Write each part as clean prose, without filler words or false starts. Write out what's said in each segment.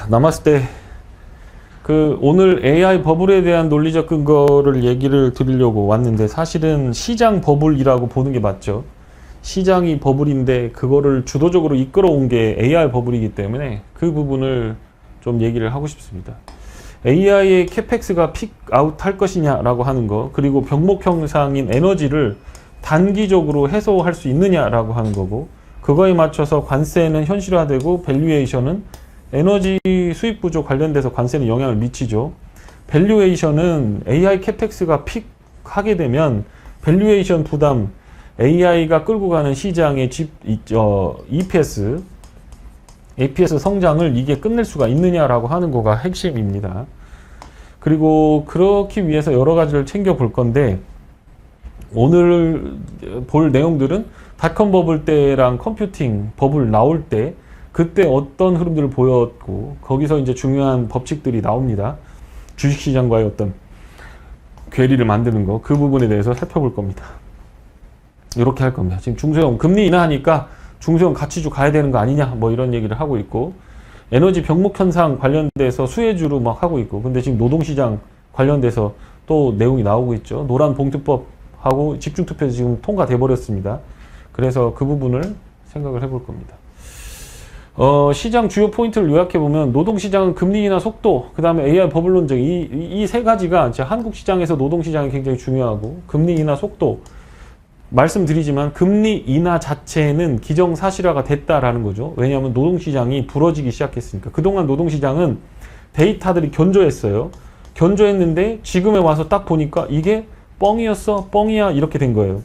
남았을 때 오늘 AI 버블에 대한 논리적 근거를 얘기를 드리려고 왔는데, 사실은 시장 버블이라고 보는 게 맞죠. 시장이 버블인데 그거를 주도적으로 이끌어온 게 AI 버블이기 때문에 그 부분을 좀 얘기를 하고 싶습니다. AI의 캐펙스가 픽아웃 할 것이냐라고 하는 거, 그리고 병목 현상인 에너지를 단기적으로 해소할 수 있느냐라고 하는 거고, 그거에 맞춰서 관세는 현실화되고 밸류에이션은 에너지 수입 구조 관련돼서 관세는 영향을 미치죠. 밸류에이션은 AI 캐펙스가 픽하게 되면 밸류에이션 부담, AI가 끌고 가는 시장의 EPS, APS 성장을 이게 끝낼 수가 있느냐라고 하는 거가 핵심입니다. 그리고 그렇기 위해서 여러 가지를 챙겨 볼 건데, 오늘 볼 내용들은 닷컴 버블 때랑 컴퓨팅 버블 나올 때 그때 어떤 흐름들을 보였고, 거기서 이제 중요한 법칙들이 나옵니다. 주식시장과의 어떤 괴리를 만드는 거, 그 부분에 대해서 살펴볼 겁니다. 이렇게 할 겁니다. 지금 중소형 금리 인하하니까 중소형 가치주 가야 되는 거 아니냐, 뭐 이런 얘기를 하고 있고, 에너지 병목 현상 관련돼서 수혜주로 막 하고 있고, 근데 지금 노동시장 관련돼서 또 내용이 나오고 있죠. 노란 봉투법하고 집중투표에서 지금 통과돼 버렸습니다. 그래서 그 부분을 생각을 해볼 겁니다. 시장 주요 포인트를 요약해보면, 노동시장은 금리 인하 속도, 그 다음에 AI 버블 논쟁, 이 세 가지가 한국 시장에서 노동시장이 굉장히 중요하고, 금리 인하 속도, 말씀드리지만 금리 인하 자체는 기정사실화가 됐다라는 거죠. 왜냐하면 노동시장이 부러지기 시작했으니까. 그동안 노동시장은 데이터들이 견조했어요. 견조했는데 지금에 와서 딱 보니까 이게 뻥이었어? 뻥이야? 이렇게 된 거예요.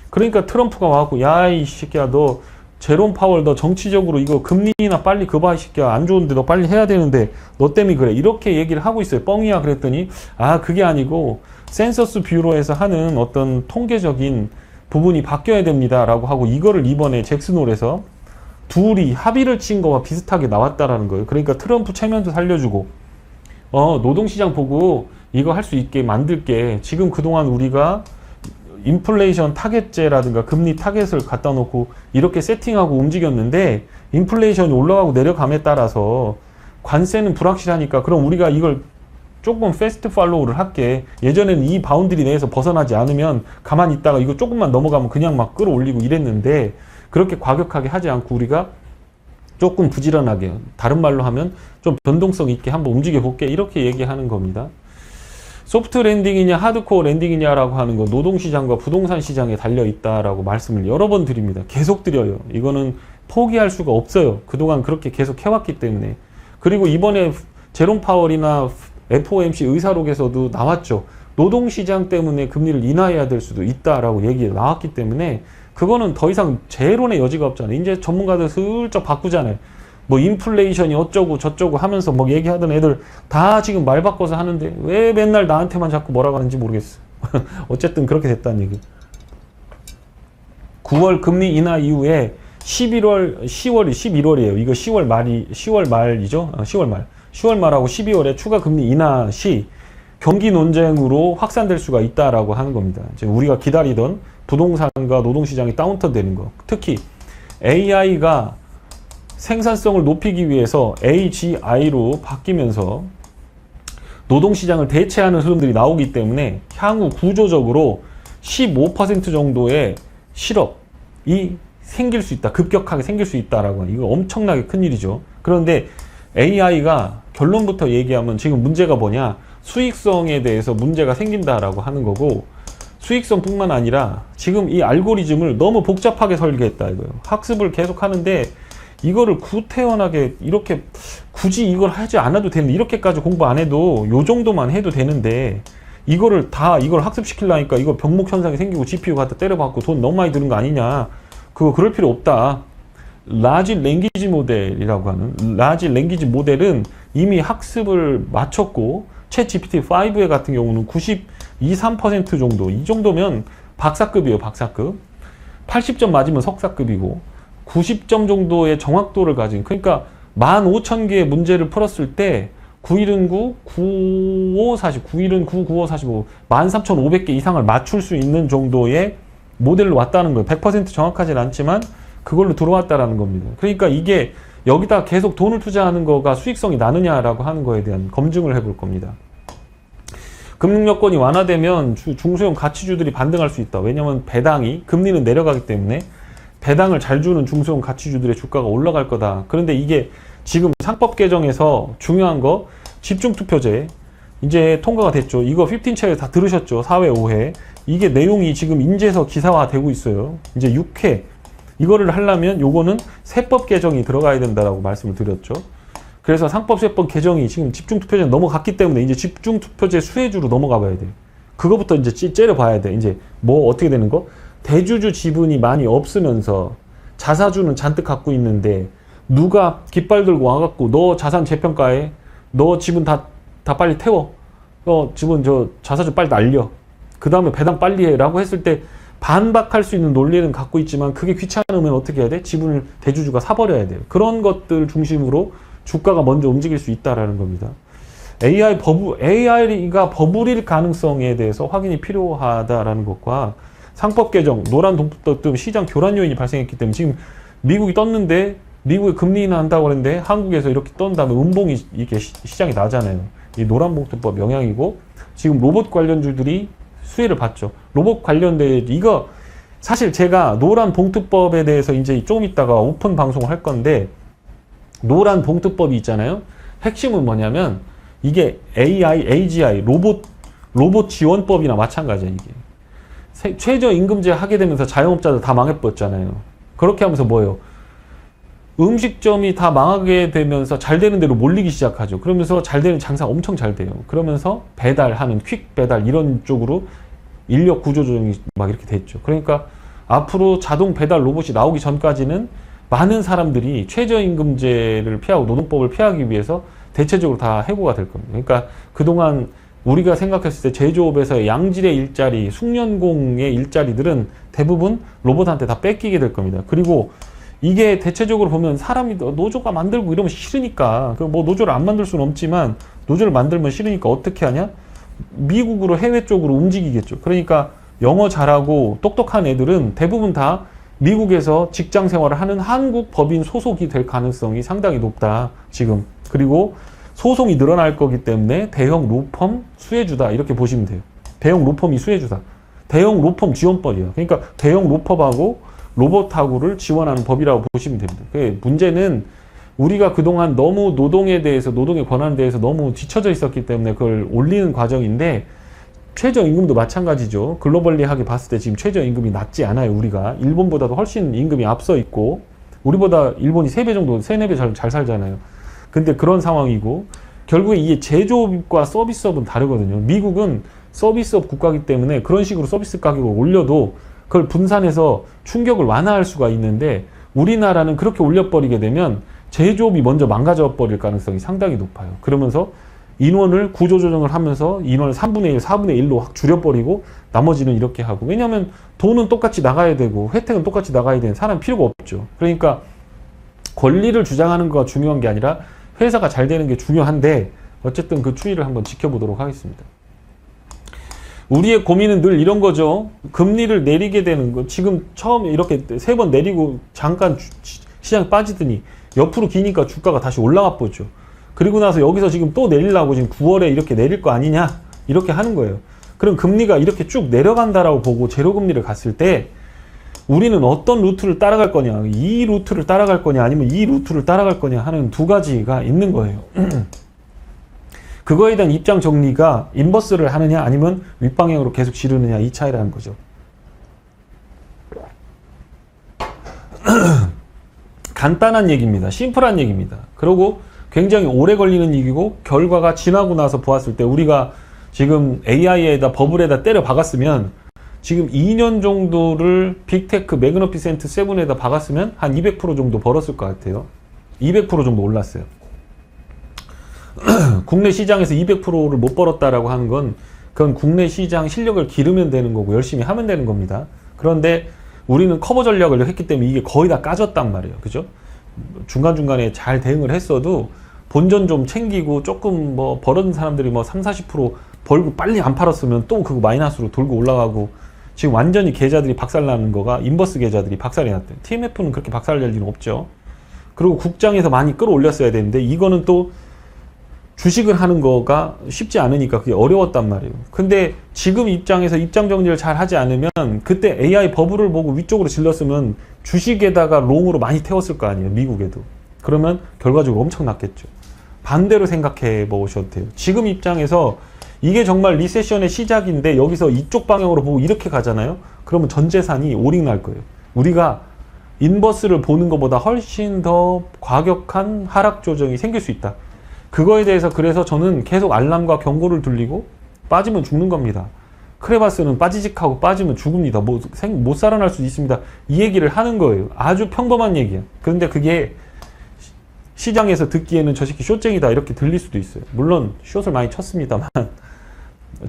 그러니까 트럼프가 와갖고, 야, 이 새끼야, 너 제롬 파월 너 정치적으로 이거 금리 인하 빨리 그봐, 이 새끼야. 안 좋은데 너 빨리 해야 되는데 너 때문에 그래. 이렇게 얘기를 하고 있어요. 뻥이야. 그랬더니 그게 아니고 센서스 뷰로에서 하는 어떤 통계적인 부분이 바뀌어야 됩니다 라고 하고, 이거를 이번에 잭슨홀에서 둘이 합의를 친 거와 비슷하게 나왔다라는 거예요. 그러니까 트럼프 체면도 살려주고, 노동시장 보고 이거 할 수 있게 만들게, 지금 그동안 우리가 인플레이션 타겟제라든가 금리 타겟을 갖다 놓고 이렇게 세팅하고 움직였는데, 인플레이션이 올라가고 내려감에 따라서 관세는 불확실하니까 그럼 우리가 이걸 조금 패스트 팔로우를 할게. 예전에는 이 바운드리 내에서 벗어나지 않으면 가만히 있다가 이거 조금만 넘어가면 그냥 막 끌어올리고 이랬는데, 그렇게 과격하게 하지 않고 우리가 조금 부지런하게, 다른 말로 하면 좀 변동성 있게 한번 움직여 볼게, 이렇게 얘기하는 겁니다. 소프트 랜딩이냐 하드코어 랜딩이냐라고 하는 거, 노동시장과 부동산 시장에 달려있다라고 말씀을 여러 번 드립니다. 계속 드려요. 이거는 포기할 수가 없어요. 그동안 그렇게 계속 해왔기 때문에. 그리고 이번에 제롬 파월이나 FOMC 의사록에서도 나왔죠. 노동시장 때문에 금리를 인하해야 될 수도 있다라고 얘기가 나왔기 때문에 그거는 더 이상 재론의 여지가 없잖아요. 이제 전문가들 슬쩍 바꾸잖아요. 뭐 인플레이션이 어쩌고 저쩌고 하면서 뭐 얘기하던 애들 다 지금 말 바꿔서 하는데 왜 맨날 나한테만 자꾸 뭐라고 하는지 모르겠어. 어쨌든 그렇게 됐다는 얘기. 9월 금리 인하 이후에 10월이 11월이에요. 이거 10월 말이죠. 10월 말하고 12월에 추가 금리 인하 시 경기 논쟁으로 확산될 수가 있다라고 하는 겁니다. 이제 우리가 기다리던 부동산과 노동시장이 다운턴 되는 거. 특히 AI가 생산성을 높이기 위해서 AGI로 바뀌면서 노동시장을 대체하는 흐름들이 나오기 때문에 향후 구조적으로 15% 정도의 실업이 생길 수 있다. 급격하게 생길 수 있다라고 하는, 이거 엄청나게 큰 일이죠. 그런데 AI가 결론부터 얘기하면 지금 문제가 뭐냐, 수익성에 대해서 문제가 생긴다라고 하는 거고, 수익성뿐만 아니라 지금 이 알고리즘을 너무 복잡하게 설계했다 이거예요. 학습을 계속 하는데 이거를 구태연하게 이렇게 굳이 이걸 하지 않아도 되는데, 이렇게까지 공부 안 해도 요 정도만 해도 되는데 이걸 학습시키려니까 이거 병목 현상이 생기고 GPU 갖다 때려박고 돈 너무 많이 드는 거 아니냐. 그럴 필요 없다. 라지 랭귀지 모델이라고 하는, 라지 랭귀지 모델은 이미 학습을 마쳤고, 챗 GPT-5의 같은 경우는 92~3% 정도, 이 정도면 박사급이에요. 박사급. 80점 맞으면 석사급이고, 90점 정도의 정확도를 가진, 그러니까 15,000개의 문제를 풀었을 때 9일은 9, 95, 40, 9일은 9, 95, 45, 13,500개 이상을 맞출 수 있는 정도의 모델로 왔다는 거예요. 100% 정확하진 않지만 그걸로 들어왔다라는 겁니다. 그러니까 이게 여기다 계속 돈을 투자하는 거가 수익성이 나느냐라고 하는 거에 대한 검증을 해볼 겁니다. 금융 여건이 완화되면 중소형 가치주들이 반등할 수 있다. 왜냐하면 배당이 금리는 내려가기 때문에 배당을 잘 주는 중소형 가치주들의 주가가 올라갈 거다. 그런데 이게 지금 상법 개정에서 중요한 거 집중투표제 이제 통과가 됐죠. 이거 15채에 다 들으셨죠. 4회 5회 이게 내용이 지금 인재서 기사화되고 있어요. 이제 6회 이거를 하려면 요거는 세법 개정이 들어가야 된다라고 말씀을 드렸죠. 그래서 상법세법 개정이 지금 집중투표제 넘어갔기 때문에 이제 집중투표제 수혜주로 넘어가 봐야 돼요. 그거부터 이제 째려봐야 돼. 이제 뭐 어떻게 되는 거? 대주주 지분이 많이 없으면서 자사주는 잔뜩 갖고 있는데 누가 깃발 들고 와갖고 너 자산 재평가해. 너 지분 다 빨리 태워. 지분 자사주 빨리 날려. 그 다음에 배당 빨리 해. 라고 했을 때 반박할 수 있는 논리는 갖고 있지만 그게 귀찮으면 어떻게 해야 돼? 지분을 대주주가 사버려야 돼요. 그런 것들 중심으로 주가가 먼저 움직일 수 있다라는 겁니다. AI가 버블일 가능성에 대해서 확인이 필요하다라는 것과 상법 개정, 노란 동법 등 시장 교란 요인이 발생했기 때문에 지금 미국이 떴는데 미국이 금리 인하한다고 하는데 한국에서 이렇게 떤 다음에 음봉이 이렇게 시장이 나잖아요. 이 노란 봉투법 영향이고 지금 로봇 관련주들이 수혜를 받죠. 로봇 관련돼 이거 사실 제가 노란 봉투법에 대해서 이제 좀 이따가 오픈 방송을 할 건데 노란 봉투법이 있잖아요. 핵심은 뭐냐면 이게 AGI 로봇 지원법이나 마찬가지야 이게. 최저임금제 하게 되면서 자영업자들 다 망해버렸잖아요. 그렇게 하면서 뭐예요? 음식점이 다 망하게 되면서 잘 되는 대로 몰리기 시작하죠. 그러면서 잘 되는 장사 엄청 잘 돼요. 그러면서 배달하는 퀵 배달 이런 쪽으로 인력 구조 조정이 막 이렇게 됐죠. 그러니까 앞으로 자동 배달 로봇이 나오기 전까지는 많은 사람들이 최저임금제를 피하고 노동법을 피하기 위해서 대체적으로 다 해고가 될 겁니다. 그러니까 그동안 우리가 생각했을 때 제조업에서의 양질의 일자리, 숙련공의 일자리들은 대부분 로봇한테 다 뺏기게 될 겁니다. 그리고 이게 대체적으로 보면 사람이 노조가 만들고 이러면 싫으니까 뭐 노조를 안 만들 수는 없지만 노조를 만들면 싫으니까 어떻게 하냐? 미국으로 해외 쪽으로 움직이겠죠. 그러니까 영어 잘하고 똑똑한 애들은 대부분 다 미국에서 직장 생활을 하는 한국 법인 소속이 될 가능성이 상당히 높다. 지금. 그리고 소송이 늘어날 거기 때문에 대형 로펌 수혜주다. 이렇게 보시면 돼요. 대형 로펌이 수혜주다. 대형 로펌 지원법이에요. 그러니까 대형 로펌하고 로봇하고를 지원하는 법이라고 보시면 됩니다. 문제는 우리가 그동안 너무 노동에 대해서 노동의 권한에 대해서 너무 뒤처져 있었기 때문에 그걸 올리는 과정인데 최저임금도 마찬가지죠. 글로벌리하게 봤을 때 지금 최저임금이 낮지 않아요. 우리가 일본보다도 훨씬 임금이 앞서 있고 우리보다 일본이 3배 정도 3, 4배 잘 살잖아요. 근데 그런 상황이고 결국에 이게 제조업과 서비스업은 다르거든요. 미국은 서비스업 국가이기 때문에 그런 식으로 서비스 가격을 올려도 그걸 분산해서 충격을 완화할 수가 있는데 우리나라는 그렇게 올려버리게 되면 제조업이 먼저 망가져 버릴 가능성이 상당히 높아요. 그러면서 인원을 구조조정을 하면서 인원을 3분의 1, 4분의 1로 확 줄여버리고 나머지는 이렇게 하고 왜냐하면 돈은 똑같이 나가야 되고 혜택은 똑같이 나가야 되는 사람 필요가 없죠. 그러니까 권리를 주장하는 거가 중요한 게 아니라 회사가 잘 되는 게 중요한데 어쨌든 그 추이를 한번 지켜보도록 하겠습니다. 우리의 고민은 늘 이런 거죠. 금리를 내리게 되는 거. 지금 처음에 이렇게 3번 내리고 잠깐 시장에 빠지더니 옆으로 기니까 주가가 다시 올라가 보죠. 그리고 나서 여기서 지금 또 내리려고 지금 9월에 이렇게 내릴 거 아니냐 이렇게 하는 거예요. 그럼 금리가 이렇게 쭉 내려간다라고 보고 제로금리를 갔을 때 우리는 어떤 루트를 따라갈 거냐, 이 루트를 따라갈 거냐 아니면 이 루트를 따라갈 거냐 하는 두 가지가 있는 거예요. 그거에 대한 입장 정리가 인버스를 하느냐 아니면 윗방향으로 계속 지르느냐 이 차이라는 거죠. 간단한 얘기입니다. 심플한 얘기입니다. 그리고 굉장히 오래 걸리는 얘기고 결과가 지나고 나서 보았을 때 우리가 지금 AI에다 버블에다 때려 박았으면 지금 2년 정도를 빅테크 매그너피센트 7에다 박았으면 한 200% 정도 벌었을 것 같아요. 200% 정도 올랐어요. 국내 시장에서 200%를 못 벌었다라고 하는 건 그건 국내 시장 실력을 기르면 되는 거고 열심히 하면 되는 겁니다. 그런데 우리는 커버 전략을 했기 때문에 이게 거의 다 까졌단 말이에요. 그죠? 중간중간에 잘 대응을 했어도 본전 좀 챙기고 조금 뭐 벌은 사람들이 뭐 30-40% 벌고 빨리 안 팔았으면 또 그거 마이너스로 돌고 올라가고 지금 완전히 계좌들이 박살나는 거가 인버스 계좌들이 박살이 났대요. TMF는 그렇게 박살날 일은 없죠. 그리고 국장에서 많이 끌어올렸어야 되는데 이거는 또 주식을 하는 거가 쉽지 않으니까 그게 어려웠단 말이에요. 근데 지금 입장에서 입장 정리를 잘 하지 않으면 그때 AI 버블을 보고 위쪽으로 질렀으면 주식에다가 롱으로 많이 태웠을 거 아니에요. 미국에도. 그러면 결과적으로 엄청 났겠죠. 반대로 생각해 보셔도 돼요. 지금 입장에서 이게 정말 리세션의 시작인데 여기서 이쪽 방향으로 보고 이렇게 가잖아요. 그러면 전 재산이 오링 날 거예요. 우리가 인버스를 보는 것보다 훨씬 더 과격한 하락 조정이 생길 수 있다. 그거에 대해서 그래서 저는 계속 알람과 경고를 돌리고 빠지면 죽는 겁니다. 크레바스는 빠지직하고 빠지면 죽습니다. 못 살아날 수 있습니다. 이 얘기를 하는 거예요. 아주 평범한 얘기야. 그런데 그게 시장에서 듣기에는 저 새끼 숏쟁이다 이렇게 들릴 수도 있어요. 물론 숏을 많이 쳤습니다만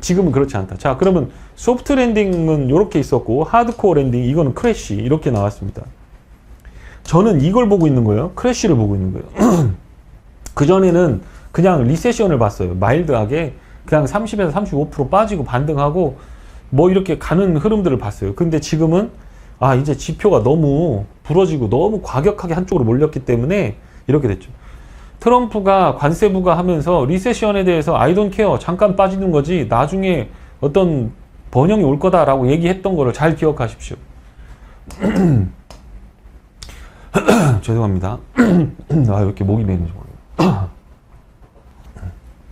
지금은 그렇지 않다. 자, 그러면 소프트 랜딩은 이렇게 있었고 하드코어 랜딩 이거는 크래쉬 이렇게 나왔습니다. 저는 이걸 보고 있는 거예요. 크래쉬를 보고 있는 거예요. 그전에는 그냥 리세션을 봤어요. 마일드하게 그냥 30에서 35% 빠지고 반등하고 뭐 이렇게 가는 흐름들을 봤어요. 근데 지금은 이제 지표가 너무 부러지고 너무 과격하게 한쪽으로 몰렸기 때문에 이렇게 됐죠. 트럼프가 관세 부과하면서 리세션에 대해서 I don't care 잠깐 빠지는 거지 나중에 어떤 번영이 올 거다라고 얘기했던 거를 잘 기억하십시오. 죄송합니다. 왜 이렇게 목이 메이는지 모르겠어요.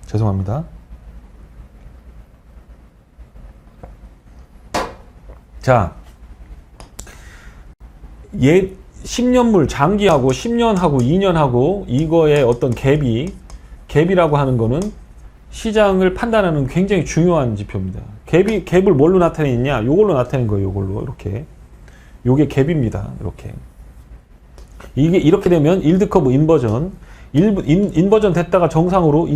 죄송합니다. 자, 10년물 장기하고 10년하고 2년하고 이거의 어떤 갭이라고 하는 거는 시장을 판단하는 굉장히 중요한 지표입니다. 갭을 뭘로 나타내느냐? 요걸로 나타낸 거예요. 요걸로 이렇게. 요게 갭입니다. 이렇게. 이게 이렇게 되면 일드 커브 인버전 됐다가 정상으로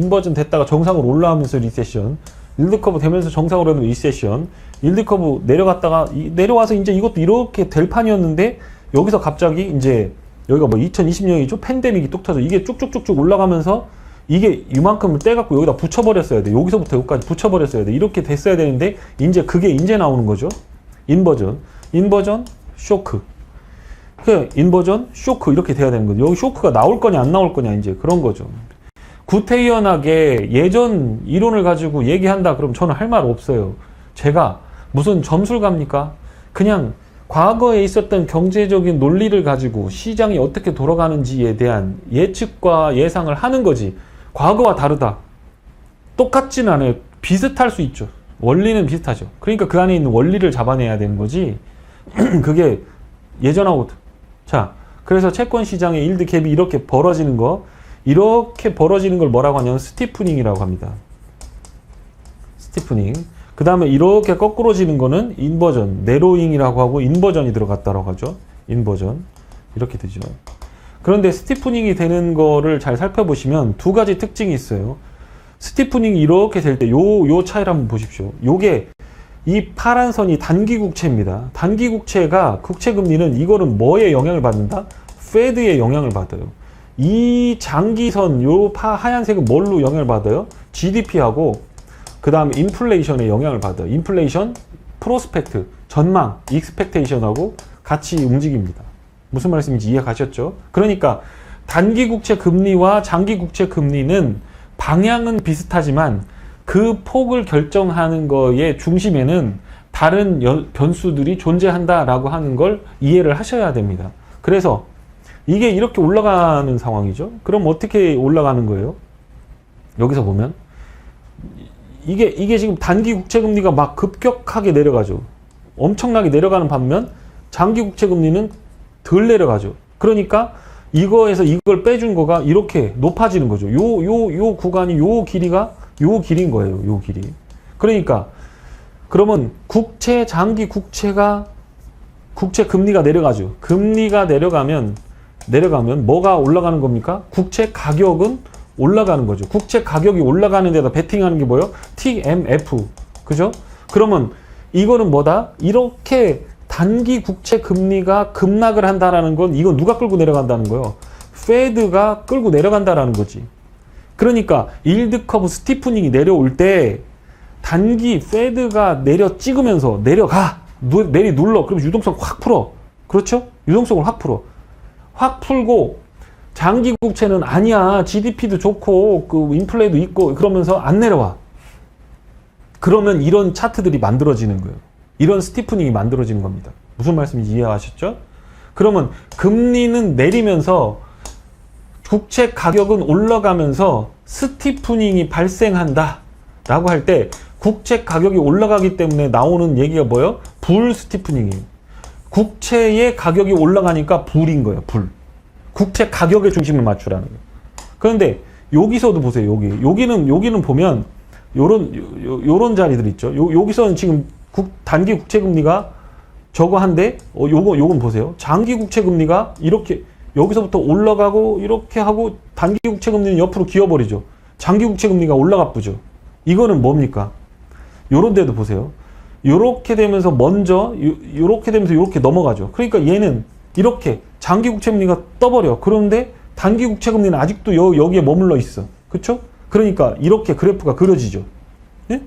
올라오면서 리세션, 일드 커브 되면서 정상으로 하면 리세션, 일드 커브 내려갔다가 내려와서 이제 이것도 이렇게 될 판이었는데 여기서 갑자기 이제 여기가 뭐 2020년이죠. 팬데믹이 뚝 터져. 이게 쭉쭉쭉쭉 올라가면서 이게 이만큼을 떼갖고 여기다 붙여버렸어야 돼. 여기서부터 여기까지 붙여버렸어야 돼. 이렇게 됐어야 되는데 이제 그게 이제 나오는 거죠. 인버전, 쇼크. 인버전, 쇼크 이렇게 돼야 되는 거죠. 여기 쇼크가 나올 거냐 안 나올 거냐 이제 그런 거죠. 구태의연하게 예전 이론을 가지고 얘기한다 그럼 저는 할 말 없어요. 제가 무슨 점술갑니까? 그냥 과거에 있었던 경제적인 논리를 가지고 시장이 어떻게 돌아가는지에 대한 예측과 예상을 하는 거지. 과거와 다르다. 똑같진 않아요. 비슷할 수 있죠. 원리는 비슷하죠. 그러니까 그 안에 있는 원리를 잡아내야 되는 거지. 그게 예전하고. 자, 그래서 채권 시장의 일드 갭이 이렇게 벌어지는 걸 뭐라고 하냐면 스티프닝이라고 합니다. 스티프닝. 그 다음에 이렇게 거꾸로지는 거는 인버전, 내로잉이라고 하고 인버전이 들어갔다라고 하죠. 인버전. 이렇게 되죠. 그런데 스티프닝이 되는 거를 잘 살펴보시면 두 가지 특징이 있어요. 스티프닝이 이렇게 될 때 요 차이를 한번 보십시오. 요게 이 파란 선이 단기 국채입니다. 단기 국채가 국채 금리는 이거는 뭐에 영향을 받는다? 페드의 영향을 받아요. 이 장기선 요 하얀색은 뭘로 영향을 받아요? GDP하고 그 다음에 인플레이션에 영향을 받아요. 인플레이션, 프로스펙트, 전망, 익스펙테이션하고 같이 움직입니다. 무슨 말씀인지 이해 가셨죠? 그러니까 단기 국채 금리와 장기 국채 금리는 방향은 비슷하지만 그 폭을 결정하는 거의 중심에는 다른 변수들이 존재한다라고 하는 걸 이해를 하셔야 됩니다. 그래서 이게 이렇게 올라가는 상황이죠. 그럼 어떻게 올라가는 거예요? 여기서 보면 이게 지금 단기 국채 금리가 막 급격하게 내려가죠. 엄청나게 내려가는 반면 장기 국채 금리는 덜 내려가죠. 그러니까 이거에서 이걸 빼준 거가 이렇게 높아지는 거죠. 요 구간이 요 길인 거예요. 요 길이. 그러니까 그러면 장기 국채 금리가 내려가죠. 금리가 내려가면 뭐가 올라가는 겁니까? 국채 가격은 올라가는 거죠. 국채 가격이 올라가는 데다 베팅하는 게 뭐예요? TMF. 그죠? 그러면 이거는 뭐다? 이렇게 단기 국채 금리가 급락을 한다라는 건 이건 누가 끌고 내려간다는 거예요? 페드가 끌고 내려간다라는 거지. 그러니까 일드 커브 스티프닝이 내려올 때 단기 페드가 내려 찍으면서 내려가. 눌러. 그럼 유동성 확 풀어. 그렇죠? 유동성을 확 풀어. 확 풀고 장기 국채는 아니야. GDP도 좋고 그 인플레도 있고 그러면서 안 내려와. 그러면 이런 차트들이 만들어지는 거예요. 이런 스티프닝이 만들어지는 겁니다. 무슨 말씀인지 이해하셨죠? 그러면 금리는 내리면서 국채 가격은 올라가면서 스티프닝이 발생한다 라고 할 때 국채 가격이 올라가기 때문에 나오는 얘기가 뭐예요? 불 스티프닝이에요. 국채의 가격이 올라가니까 불인 거예요. 불. 국채 가격에 중심을 맞추라는 거예요. 그런데 여기서도 보세요. 여기는 보면 요런 자리들 있죠. 여기서는 지금 단기 국채 금리가 저거 한데 요건 보세요. 장기 국채 금리가 이렇게 여기서부터 올라가고 이렇게 하고 단기 국채 금리는 옆으로 기어버리죠. 장기 국채 금리가 올라가 뿌죠. 이거는 뭡니까? 요런 데도 보세요. 요렇게 되면서 먼저 요렇게 되면서 요렇게 넘어가죠. 그러니까 얘는 이렇게 장기 국채 금리가 떠버려. 그런데 단기 국채 금리는 아직도 여기에 머물러 있어. 그렇죠? 그러니까 이렇게 그래프가 그려지죠. 예?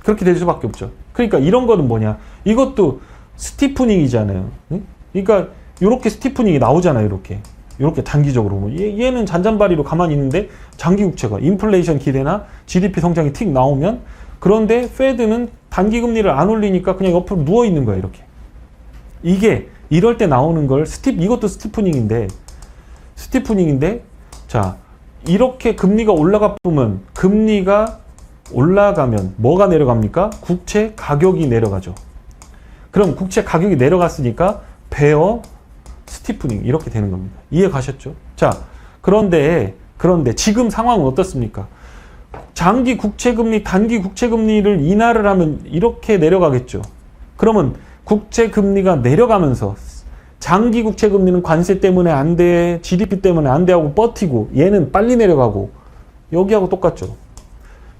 그렇게 될 수밖에 없죠. 그러니까 이런 거는 뭐냐? 이것도 스티프닝이잖아요. 예? 그러니까 이렇게 스티프닝이 나오잖아요. 이렇게 단기적으로 보면 얘는 잔잔바리로 가만히 있는데 장기 국채가 인플레이션 기대나 GDP 성장이 틱 나오면, 그런데 페드는 단기 금리를 안 올리니까 그냥 옆으로 누워 있는 거야. 이렇게. 이게 이럴 때 나오는 걸 이것도 스티프닝인데 자, 이렇게 금리가 올라가 보면, 금리가 올라가면 뭐가 내려갑니까? 국채 가격이 내려가죠. 그럼 국채 가격이 내려갔으니까 베어 스티프닝 이렇게 되는 겁니다. 이해 가셨죠? 자, 그런데 지금 상황은 어떻습니까? 장기 국채금리, 단기 국채금리를 인하를 하면 이렇게 내려가겠죠. 그러면 국채금리가 내려가면서 장기 국채금리는 관세 때문에 안 돼, GDP 때문에 안 돼 하고 버티고, 얘는 빨리 내려가고, 여기하고 똑같죠.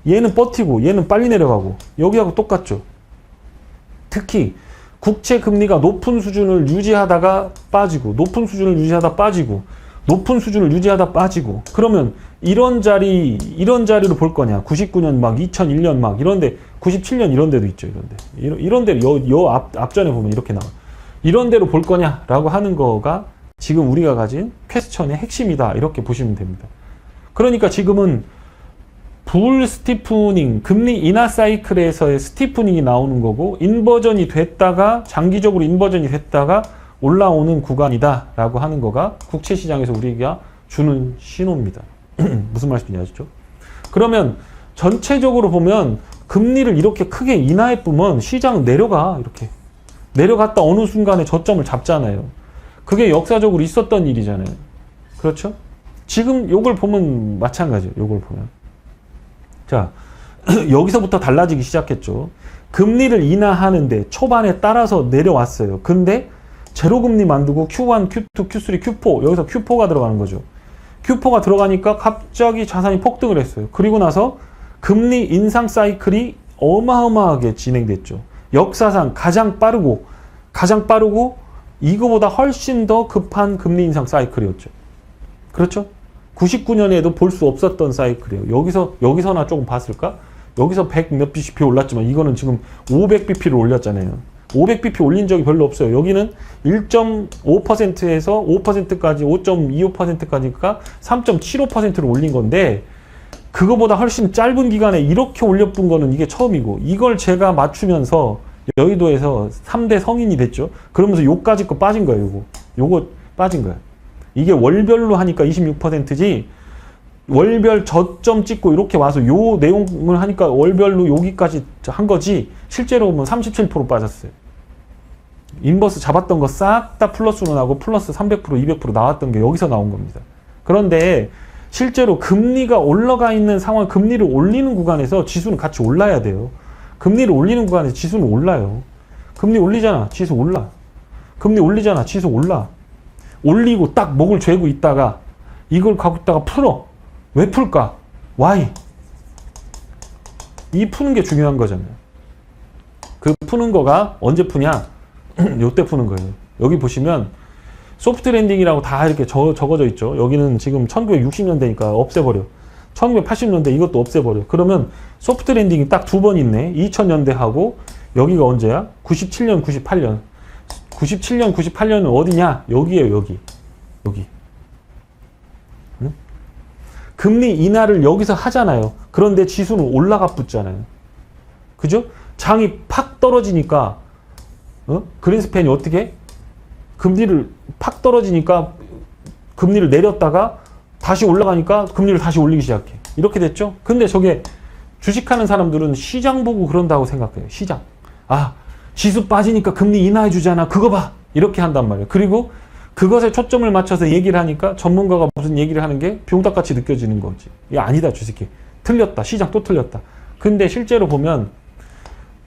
얘는 버티고 얘는 빨리 내려가고, 여기하고 똑같죠. 특히 국채 금리가 높은 수준을 유지하다가 빠지고, 높은 수준을 유지하다 빠지고, 높은 수준을 유지하다 빠지고, 그러면 이런 자리로 볼 거냐? 99년 막 2001년 막 이런데, 97년 이런 데도 있죠. 이런 데로 앞전에 보면 이렇게 나와. 이런 데로 볼 거냐라고 하는 거가 지금 우리가 가진 퀘스천의 핵심이다. 이렇게 보시면 됩니다. 그러니까 지금은 불 스티프닝, 금리 인하 사이클에서의 스티프닝이 나오는 거고, 인버전이 됐다가, 장기적으로 인버전이 됐다가 올라오는 구간이다 라고 하는 거가 국채 시장에서 우리가 주는 신호입니다. 무슨 말씀인지 아시죠? 그러면 전체적으로 보면 금리를 이렇게 크게 인하해 보면 시장은 이렇게 내려갔다 어느 순간에 저점을 잡잖아요. 그게 역사적으로 있었던 일이잖아요. 그렇죠? 지금 요걸 보면 마찬가지예요. 요걸 보면. 자, 여기서부터 달라지기 시작했죠. 금리를 인하하는데 초반에 따라서 내려왔어요. 근데 제로금리 만들고 Q1, Q2, Q3, Q4, 여기서 Q4가 들어가는 거죠. Q4가 들어가니까 갑자기 자산이 폭등을 했어요. 그리고 나서 금리 인상 사이클이 어마어마하게 진행됐죠. 역사상 가장 빠르고 이거보다 훨씬 더 급한 금리 인상 사이클이었죠. 그렇죠? 99년에도 볼 수 없었던 사이클이에요. 여기서나 조금 봤을까? 여기서 100 몇 bp 올랐지만 이거는 지금 500bp를 올렸잖아요. 500bp 올린 적이 별로 없어요. 여기는 1.5%에서 5%까지 5.25%까지가 3.75%를 올린 건데, 그거보다 훨씬 짧은 기간에 이렇게 올려본 거는 이게 처음이고, 이걸 제가 맞추면서 여의도에서 3대 성인이 됐죠. 그러면서 요까지 거 빠진 거예요. 요거 빠진 거예요. 이게 월별로 하니까 26%지, 월별 저점 찍고 이렇게 와서 요 내용을 하니까 월별로 여기까지 한 거지, 실제로 보면 37% 빠졌어요. 인버스 잡았던 거 싹 다 플러스로 나고 플러스 300%, 200% 나왔던 게 여기서 나온 겁니다. 그런데 실제로 금리가 올라가 있는 상황, 금리를 올리는 구간에서 지수는 같이 올라야 돼요. 금리를 올리는 구간에서 지수는 올라요. 금리 올리잖아, 지수 올라. 금리 올리잖아, 지수 올라. 올리고 딱 목을 죄고 있다가 이걸 갖고 있다가 풀어. 왜 풀까? Why? 이 푸는 게 중요한 거잖아요. 그 푸는 거가 언제 푸냐? 요때 푸는 거예요. 여기 보시면 소프트 랜딩이라고 다 이렇게 적어져 있죠. 여기는 지금 1960년대니까 없애버려. 1980년대 이것도 없애버려. 그러면 소프트 랜딩이 딱 두 번 있네. 2000년대하고 여기가 언제야? 97년, 98년. 97년, 98년은 어디냐? 여기에요, 여기. 금리 인하를 여기서 하잖아요. 그런데 지수는 올라가 붙잖아요. 그죠? 장이 팍 떨어지니까 그린스팬이 어떻게? 금리를 팍 떨어지니까 금리를 내렸다가 다시 올라가니까 금리를 다시 올리기 시작해. 이렇게 됐죠? 근데 저게 주식하는 사람들은 시장 보고 그런다고 생각해요. 시장. 아, 지수 빠지니까 금리 인하해 주잖아. 그거 봐. 이렇게 한단 말이에요. 그리고 그것에 초점을 맞춰서 얘기를 하니까 전문가가 무슨 얘기를 하는 게 병닭같이 느껴지는 거지. 이게 아니다, 주식이. 틀렸다. 시장 또 틀렸다. 근데 실제로 보면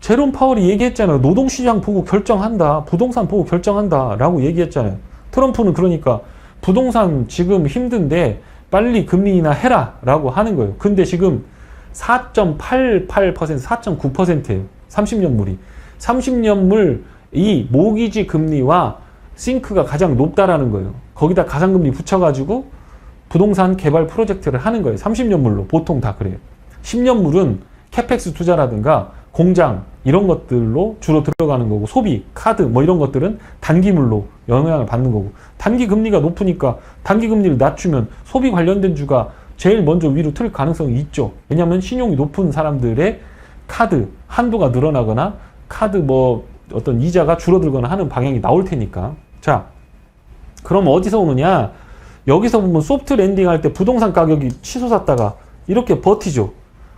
제롬 파월이 얘기했잖아요. 노동시장 보고 결정한다. 부동산 보고 결정한다. 라고 얘기했잖아요. 트럼프는 그러니까 부동산 지금 힘든데 빨리 금리 인하 해라. 라고 하는 거예요. 근데 지금 4.88%, 4.9%예요. 30년물이. 30년물 이 모기지 금리와 싱크가 가장 높다라는 거예요. 거기다 가상금리 붙여가지고 부동산 개발 프로젝트를 하는 거예요. 30년물로 보통 다 그래요. 10년물은 캐펙스 투자라든가 공장 이런 것들로 주로 들어가는 거고 소비, 카드 뭐 이런 것들은 단기물로 영향을 받는 거고 단기 금리가 높으니까 단기 금리를 낮추면 소비 관련된 주가 제일 먼저 위로 틀 가능성이 있죠. 왜냐하면 신용이 높은 사람들의 카드 한도가 늘어나거나 카드 뭐 어떤 이자가 줄어들거나 하는 방향이 나올 테니까. 자, 그럼 어디서 오느냐? 여기서 보면 소프트 랜딩 할 때 부동산 가격이 치솟았다가 이렇게 버티죠.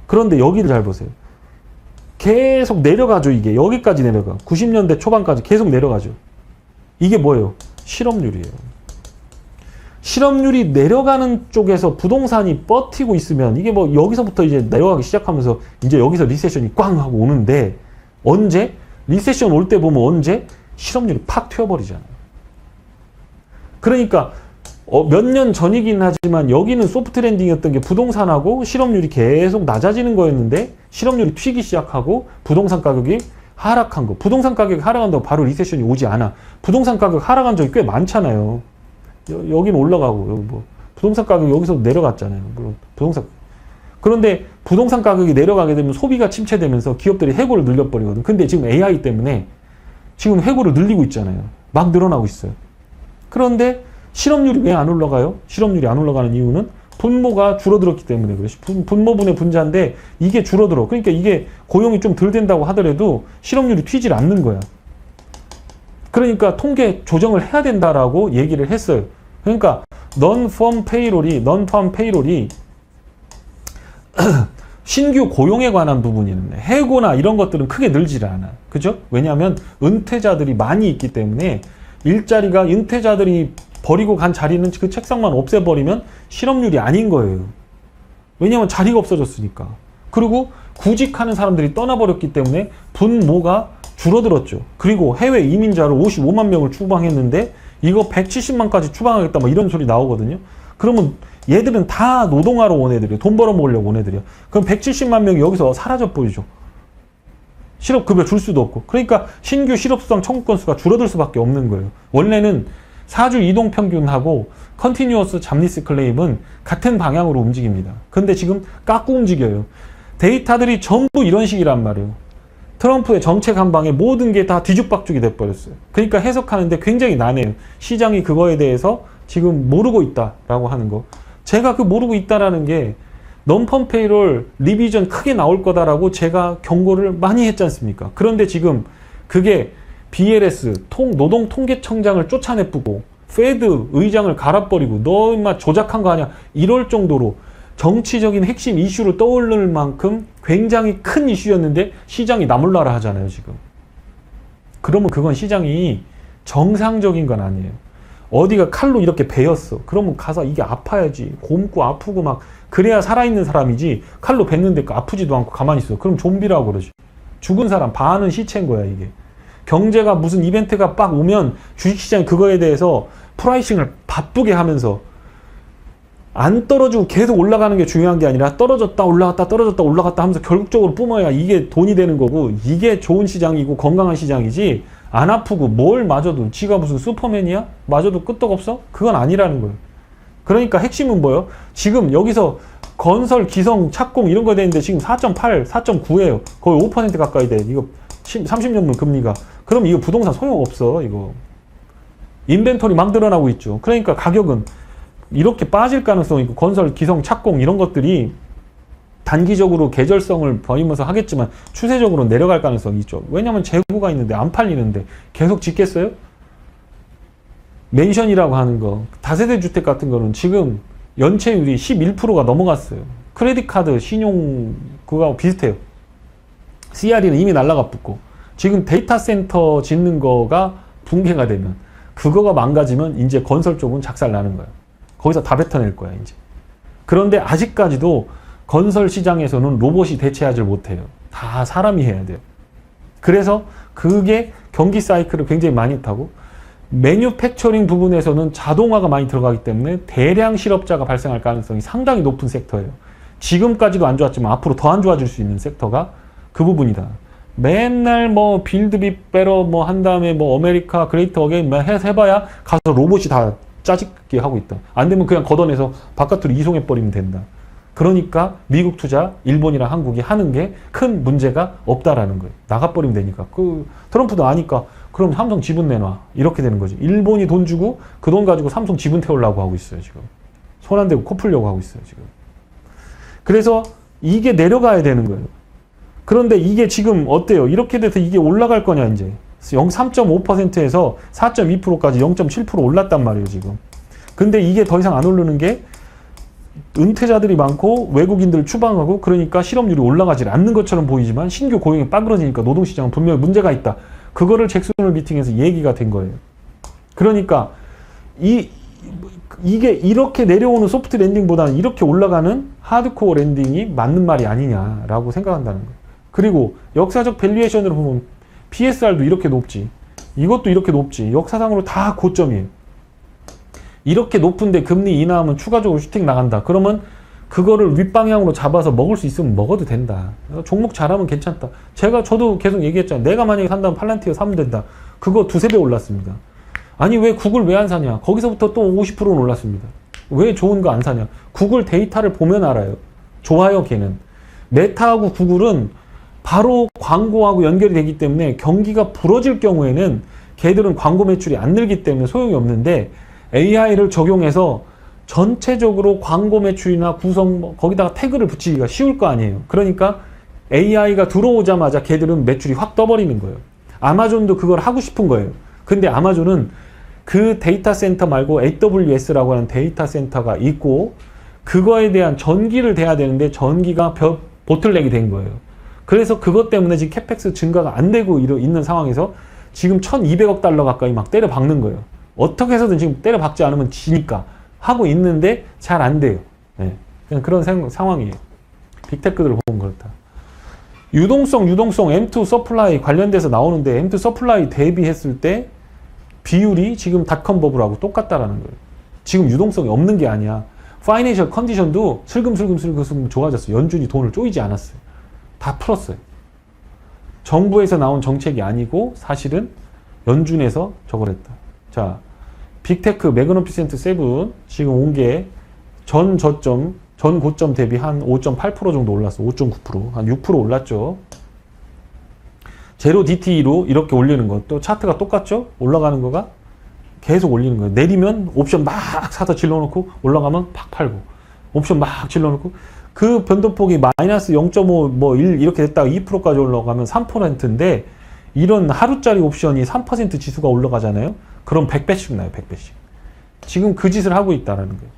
그런데 여기를 잘 보세요. 계속 내려가죠. 이게 여기까지 내려가. 90년대 초반까지 계속 내려가죠. 이게 뭐예요? 실업률이에요. 실업률이 내려가는 쪽에서 부동산이 버티고 있으면 이게 뭐 여기서부터 이제 내려가기 시작하면서 이제 여기서 리세션이 꽝 하고 오는데 언제? 리세션 올 때 보면 언제? 실업률이 팍 튀어버리잖아요. 그러니까 몇 년 전이긴 하지만 여기는 소프트 랜딩이었던 게 부동산하고 실업률이 계속 낮아지는 거였는데 실업률이 튀기 시작하고 부동산 가격이 하락한 거. 부동산 가격이 하락한다고 바로 리세션이 오지 않아. 부동산 가격 하락한 적이 꽤 많잖아요. 여기는 올라가고 여기 뭐 부동산 가격이 여기서 내려갔잖아요. 물론 부동산. 그런데 부동산 가격이 내려가게 되면 소비가 침체되면서 기업들이 해고를 늘려버리거든. 근데 지금 AI 때문에 지금 해고를 늘리고 있잖아요. 막 늘어나고 있어요. 그런데 실업률이 왜 안 올라가요? 실업률이 안 올라가는 이유는 분모가 줄어들었기 때문에 그래. 분모분의 분자인데 이게 줄어들어. 그러니까 이게 고용이 좀 덜 된다고 하더라도 실업률이 튀질 않는 거야. 그러니까 통계 조정을 해야 된다라고 얘기를 했어요. 그러니까 non-farm payroll이 신규 고용에 관한 부분이는데 해고나 이런 것들은 크게 늘지를 않아. 그죠? 왜냐하면 은퇴자들이 많이 있기 때문에 일자리가 은퇴자들이 버리고 간 자리는 그 책상만 없애버리면 실업률이 아닌 거예요. 왜냐하면 자리가 없어졌으니까. 그리고 구직하는 사람들이 떠나버렸기 때문에 분모가 줄어들었죠. 그리고 해외 이민자를 55만 명을 추방했는데 이거 170만까지 추방하겠다 뭐 이런 소리 나오거든요. 그러면 얘들은 다 노동하러 온 애들이에요. 돈 벌어먹으려고 온 애들이에요. 그럼 170만 명이 여기서 사라져 버리죠. 실업급여 줄 수도 없고. 그러니까 신규 실업수당 청구 건수가 줄어들 수밖에 없는 거예요. 원래는 4주 이동평균하고 컨티뉴어스 잡리스 클레임은 같은 방향으로 움직입니다. 근데 지금 깎고 움직여요. 데이터들이 전부 이런 식이란 말이에요. 트럼프의 정책 한 방에 모든 게 다 뒤죽박죽이 돼버렸어요. 그러니까 해석하는데 굉장히 난해요. 시장이 그거에 대해서 지금 모르고 있다라고 하는 거. 제가 그 모르고 있다라는 게 non-farm payroll 리비전 크게 나올 거다라고 제가 경고를 많이 했지 않습니까? 그런데 지금 그게 BLS 노동통계청장을 쫓아내쁘고 페드 의장을 갈아버리고 너 인마 조작한 거 아니야 이럴 정도로 정치적인 핵심 이슈로 떠오를 만큼 굉장히 큰 이슈였는데 시장이 나몰라라 하잖아요 지금. 그러면 그건 시장이 정상적인 건 아니에요. 어디가 칼로 이렇게 베였어. 그러면 가서 이게 아파야지. 곪고 아프고 막 그래야 살아있는 사람이지 칼로 뱉는데 아프지도 않고 가만히 있어. 그럼 좀비라고 그러지. 죽은 사람 반은 시체인 거야 이게. 경제가 무슨 이벤트가 빡 오면 주식시장이 그거에 대해서 프라이싱을 바쁘게 하면서 안 떨어지고 계속 올라가는 게 중요한 게 아니라 떨어졌다 올라갔다 떨어졌다 올라갔다 하면서 결국적으로 뿜어야 이게 돈이 되는 거고 이게 좋은 시장이고 건강한 시장이지 안 아프고 뭘 맞아도 지가 무슨 슈퍼맨이야? 맞아도 끄떡없어? 그건 아니라는 거예요. 그러니까 핵심은 뭐예요? 지금 여기서 건설, 기성, 착공 이런 거 되는데 지금 4.8, 4.9예요. 거의 5% 가까이 돼. 이거 30년물 금리가. 그럼 이거 부동산 소용없어. 이거. 인벤토리 막 늘어나고 있죠. 그러니까 가격은 이렇게 빠질 가능성이 있고 건설, 기성, 착공 이런 것들이 단기적으로 계절성을 보이면서 하겠지만 추세적으로 내려갈 가능성이 있죠. 왜냐하면 재고가 있는데 안 팔리는데 계속 짓겠어요? 맨션이라고 하는 거, 다세대 주택 같은 거는 지금 연체율이 11%가 넘어갔어요. 크레딧 카드, 신용 그거하고 비슷해요. CRE는 이미 날라가 붙고 지금 데이터 센터 짓는 거가 붕괴가 되면 그거가 망가지면 이제 건설 쪽은 작살 나는 거예요. 거기서 다 뱉어낼 거야 이제. 그런데 아직까지도 건설 시장에서는 로봇이 대체하지 못해요. 다 사람이 해야 돼요. 그래서 그게 경기 사이클을 굉장히 많이 타고 매뉴팩처링 부분에서는 자동화가 많이 들어가기 때문에 대량 실업자가 발생할 가능성이 상당히 높은 섹터예요. 지금까지도 안 좋았지만 앞으로 더 안 좋아질 수 있는 섹터가 그 부분이다. 맨날 뭐 빌드 비 베러 뭐 한 다음에 뭐 아메리카 그레이트 어게인 해봐야 가서 로봇이 다 짜집게 하고 있다. 안 되면 그냥 걷어내서 바깥으로 이송해 버리면 된다. 그러니까 미국 투자, 일본이랑 한국이 하는 게 큰 문제가 없다라는 거예요. 나가버리면 되니까. 그 트럼프도 아니까 그럼 삼성 지분 내놔. 이렇게 되는 거지. 일본이 돈 주고 그 돈 가지고 삼성 지분 태우려고 하고 있어요. 지금. 손 안 대고 코 풀려고 하고 있어요. 지금. 그래서 이게 내려가야 되는 거예요. 그런데 이게 지금 어때요? 이렇게 돼서 이게 올라갈 거냐 이제. 3.5%에서 4.2%까지 0.7% 올랐단 말이에요. 지금. 근데 이게 더 이상 안 오르는 게 은퇴자들이 많고 외국인들 추방하고 그러니까 실업률이 올라가지 않는 것처럼 보이지만 신규 고용이 빠그러지니까 노동시장은 분명히 문제가 있다. 그거를 잭슨홀 미팅에서 얘기가 된 거예요. 그러니까 이게 이렇게 내려오는 소프트 랜딩보다는 이렇게 올라가는 하드코어 랜딩이 맞는 말이 아니냐라고 생각한다는 거예요. 그리고 역사적 밸류에이션으로 보면 PSR도 이렇게 높지. 이것도 이렇게 높지. 역사상으로 다 고점이에요. 이렇게 높은데 금리 인하하면 추가적으로 슈팅 나간다. 그러면 그거를 윗방향으로 잡아서 먹을 수 있으면 먹어도 된다. 종목 잘하면 괜찮다. 저도 계속 얘기했잖아요. 내가 만약에 산다면 팔란티어 사면 된다. 그거 두세 배 올랐습니다. 아니 왜 구글 왜 안 사냐. 거기서부터 또 50%는 올랐습니다. 왜 좋은 거 안 사냐. 구글 데이터를 보면 알아요. 좋아요 걔는. 메타하고 구글은 바로 광고하고 연결이 되기 때문에 경기가 부러질 경우에는 걔들은 광고 매출이 안 늘기 때문에 소용이 없는데 AI를 적용해서 전체적으로 광고 매출이나 구성 거기다가 태그를 붙이기가 쉬울 거 아니에요. 그러니까 AI가 들어오자마자 걔들은 매출이 확 떠버리는 거예요. 아마존도 그걸 하고 싶은 거예요. 근데 아마존은 그 데이터 센터 말고 AWS라고 하는 데이터 센터가 있고 그거에 대한 전기를 대야 되는데 전기가 보틀넥이 된 거예요. 그래서 그것 때문에 지금 캐펙스 증가가 안 되고 있는 상황에서 지금 1200억 달러 가까이 막 때려 박는 거예요. 어떻게 해서든 지금 때려 박지 않으면 지니까 하고 있는데 잘 안 돼요. 네. 그냥 그런 상황이에요. 빅테크들을 보면 그렇다. 유동성 M2 서플라이 관련돼서 나오는데 M2 서플라이 대비했을 때 비율이 지금 닷컴 버블하고 똑같다라는 거예요. 지금 유동성이 없는 게 아니야. 파이낸셜 컨디션도 슬금슬금 좋아졌어요. 연준이 돈을 쪼이지 않았어요. 다 풀었어요. 정부에서 나온 정책이 아니고 사실은 연준에서 저걸 했다. 자, 빅테크 매그너피센트 7 지금 온 게 전 고점 대비 한 5.8% 정도 올랐어. 5.9%. 한 6% 올랐죠. 제로 DTE로 이렇게 올리는 것도 차트가 똑같죠? 올라가는 거가 계속 올리는 거예요. 내리면 옵션 막 사서 질러놓고 올라가면 팍 팔고 옵션 막 질러놓고 그 변동폭이 마이너스 0.5 뭐 1 이렇게 됐다가 2%까지 올라가면 3%인데 이런 하루짜리 옵션이 3% 지수가 올라가잖아요. 그럼 100배씩 나요. 100배씩. 지금 그 짓을 하고 있다는 거예요.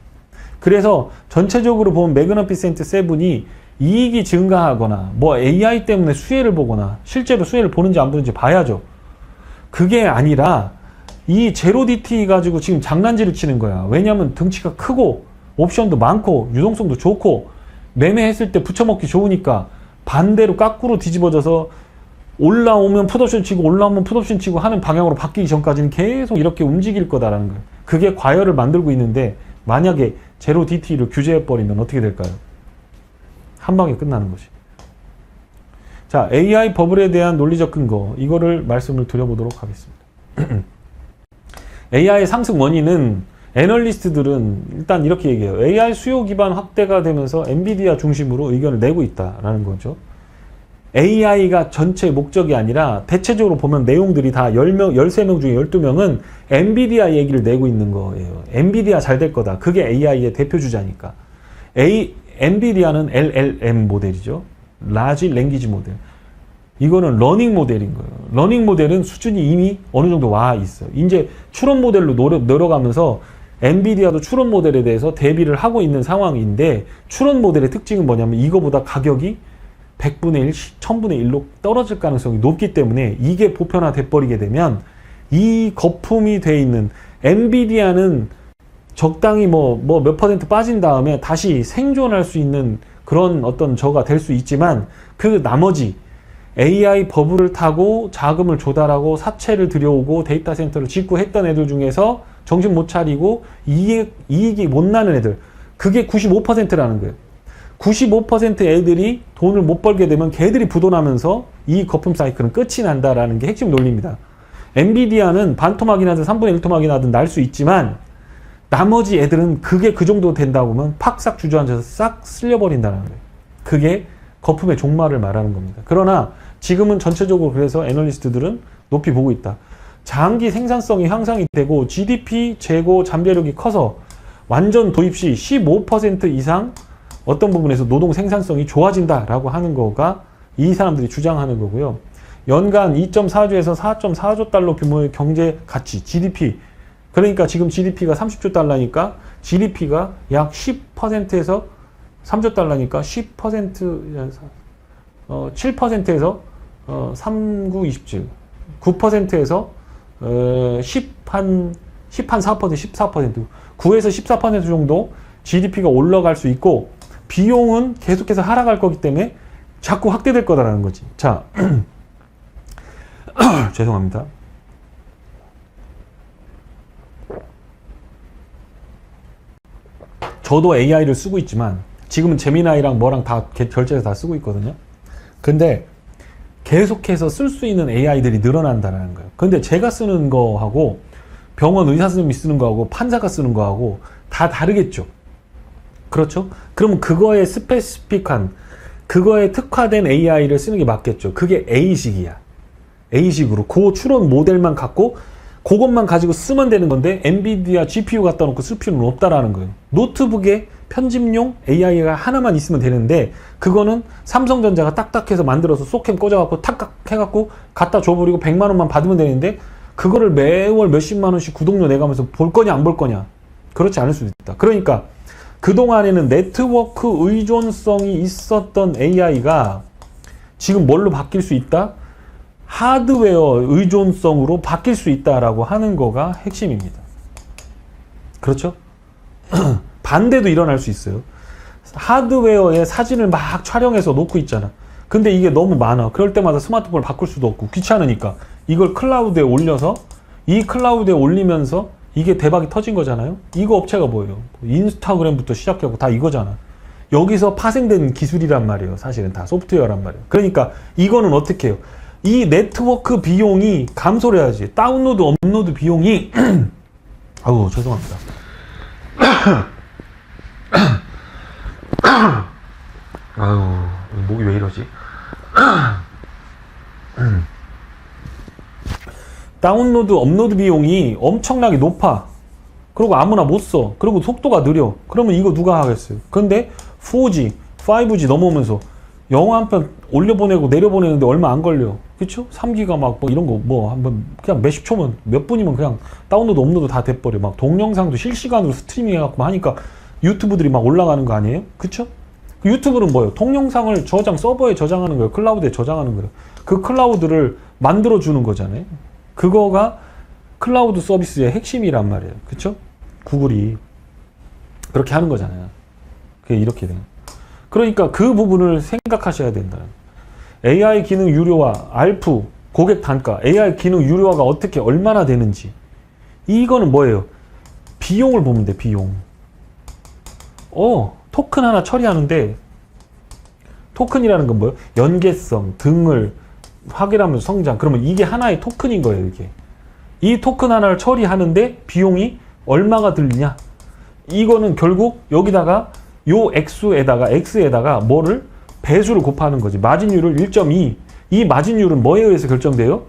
그래서 전체적으로 보면 매그너피센트 7이 이익이 증가하거나 뭐 AI 때문에 수혜를 보거나 실제로 수혜를 보는지 안 보는지 봐야죠. 그게 아니라 이 제로 DT 가지고 지금 장난질을 치는 거야. 왜냐하면 등치가 크고 옵션도 많고 유동성도 좋고 매매했을 때 붙여먹기 좋으니까 반대로 까꾸로 뒤집어져서 올라오면 풋옵션 치고 올라오면 풋옵션 치고 하는 방향으로 바뀌기 전까지는 계속 이렇게 움직일 거다라는 거예요. 그게 과열을 만들고 있는데 만약에 제로 DT를 규제해버리면 어떻게 될까요? 한 방에 끝나는 것이. 자, AI 버블에 대한 논리적 근거 이거를 말씀을 드려보도록 하겠습니다. AI 상승 원인은 애널리스트들은 일단 이렇게 얘기해요. AI 수요 기반 확대가 되면서 엔비디아 중심으로 의견을 내고 있다라는 거죠. AI가 전체 목적이 아니라 대체적으로 보면 내용들이 다 10명, 13명 중에 12명은 엔비디아 얘기를 내고 있는 거예요. 엔비디아 잘 될 거다. 그게 AI의 대표 주자니까. 엔비디아는 LLM 모델이죠. 라지 랭귀지 모델. 이거는 러닝 모델인 거예요. 러닝 모델은 수준이 이미 어느 정도 와 있어요. 이제 추론 모델로 내려가면서 엔비디아도 추론 모델에 대해서 대비를 하고 있는 상황인데 추론 모델의 특징은 뭐냐면 이거보다 가격이 100분의 1, 1000분의 1로 떨어질 가능성이 높기 때문에 이게 보편화돼 버리게 되면 이 거품이 돼 있는 엔비디아는 적당히 몇 퍼센트 빠진 다음에 다시 생존할 수 있는 그런 어떤 저가 될 수 있지만 그 나머지 AI 버블을 타고 자금을 조달하고 사채를 들여오고 데이터 센터를 짓고 했던 애들 중에서 정신 못 차리고 이익이 못 나는 애들 그게 95%라는 거예요. 95% 애들이 돈을 못 벌게 되면 걔들이 부도나면서 이 거품 사이클은 끝이 난다라는 게 핵심 논리입니다. 엔비디아는 반토막이 나든 3분의 1 토막이 나든 날 수 있지만 나머지 애들은 그게 그 정도 된다고 하면 팍싹 주저앉아서 싹 쓸려버린다는 거예요. 그게 거품의 종말을 말하는 겁니다. 그러나 지금은 전체적으로 그래서 애널리스트들은 높이 보고 있다. 장기 생산성이 향상이 되고 GDP 재고 잠재력이 커서 완전 도입 시 15% 이상 어떤 부분에서 노동 생산성이 좋아진다라고 하는 거가 이 사람들이 주장하는 거고요. 연간 2.4조에서 4.4조 달러 규모의 경제 가치, GDP. 그러니까 지금 GDP가 30조 달러니까 GDP가 약 10%에서 3조 달러니까 10%, 7%에서 39, 27, 9%에서 4%, 14%, 9에서 14% 정도 GDP가 올라갈 수 있고 비용은 계속해서 하락할 거기 때문에 자꾸 확대될 거다라는 거지. 자, 죄송합니다. 저도 AI를 쓰고 있지만 지금은 제미나이랑 뭐랑 다 결제해서 다 쓰고 있거든요. 근데 계속해서 쓸 수 있는 AI들이 늘어난다는 거예요. 근데 제가 쓰는 거하고 병원 의사 선생님이 쓰는 거하고 판사가 쓰는 거하고 다 다르겠죠. 그렇죠? 그러면 그거에 스페시픽한 그거에 특화된 AI를 쓰는 게 맞겠죠. 그게 A식이야. A식으로 그 추론 모델만 갖고 그것만 가지고 쓰면 되는 건데 엔비디아 GPU 갖다 놓고 쓸 필요는 없다라는 거예요. 노트북에 편집용 AI가 하나만 있으면 되는데 그거는 삼성전자가 딱딱해서 만들어서 소캠 꽂아갖고 탁 해갖고 갖다 줘버리고 100만 원만 받으면 되는데 그거를 매월 몇십만 원씩 구독료 내가면서 볼 거냐 안 볼 거냐 그렇지 않을 수도 있다. 그러니까 그동안에는 네트워크 의존성이 있었던 AI가 지금 뭘로 바뀔 수 있다? 하드웨어 의존성으로 바뀔 수 있다라고 하는 거가 핵심입니다. 그렇죠? 반대도 일어날 수 있어요. 하드웨어에 사진을 막 촬영해서 놓고 있잖아. 근데 이게 너무 많아. 그럴 때마다 스마트폰을 바꿀 수도 없고 귀찮으니까 이걸 클라우드에 올려서 이 클라우드에 올리면서 이게 대박이 터진 거잖아요. 이거 업체가 뭐예요? 인스타그램부터 시작하고 다 이거잖아. 여기서 파생된 기술이란 말이에요. 사실은 다 소프트웨어란 말이에요. 그러니까 이거는 어떻게 해요? 이 네트워크 비용이 감소를 해야지. 다운로드, 업로드 비용이 아우 죄송합니다. 아유 목이 왜 이러지? 다운로드, 업로드 비용이 엄청나게 높아. 그리고 아무나 못 써. 그리고 속도가 느려. 그러면 이거 누가 하겠어요? 근데 4G, 5G 넘어오면서 영화 한 편 올려보내고 내려보내는데 얼마 안 걸려. 그쵸? 3기가 막 뭐 이런 거 뭐 한번 그냥 몇십 초면 몇 분이면 그냥 다운로드, 업로드 다 돼버려. 막 동영상도 실시간으로 스트리밍 해갖고 하니까 유튜브들이 막 올라가는 거 아니에요? 그쵸? 그 유튜브는 뭐예요? 동영상을 서버에 저장하는 거예요. 클라우드에 저장하는 거예요. 그 클라우드를 만들어주는 거잖아요. 그거가 클라우드 서비스의 핵심이란 말이에요. 그쵸? 구글이 그렇게 하는 거잖아요. 그게 이렇게 돼요. 그러니까 그 부분을 생각하셔야 된다. AI 기능 유료화, 알프, 고객 단가, AI 기능 유료화가 어떻게 얼마나 되는지 이거는 뭐예요? 비용을 보면 돼. 비용. 토큰 하나 처리하는데 토큰이라는 건 뭐예요? 연계성, 등을 확인하면서 성장. 그러면 이게 하나의 토큰인 거예요. 이게. 이 토큰 하나를 처리하는데 비용이 얼마가 들리냐? 이거는 결국 여기다가 요 X에다가 뭐를 배수를 곱하는 거지. 마진율을 1.2. 이 마진율은 뭐에 의해서 결정돼요?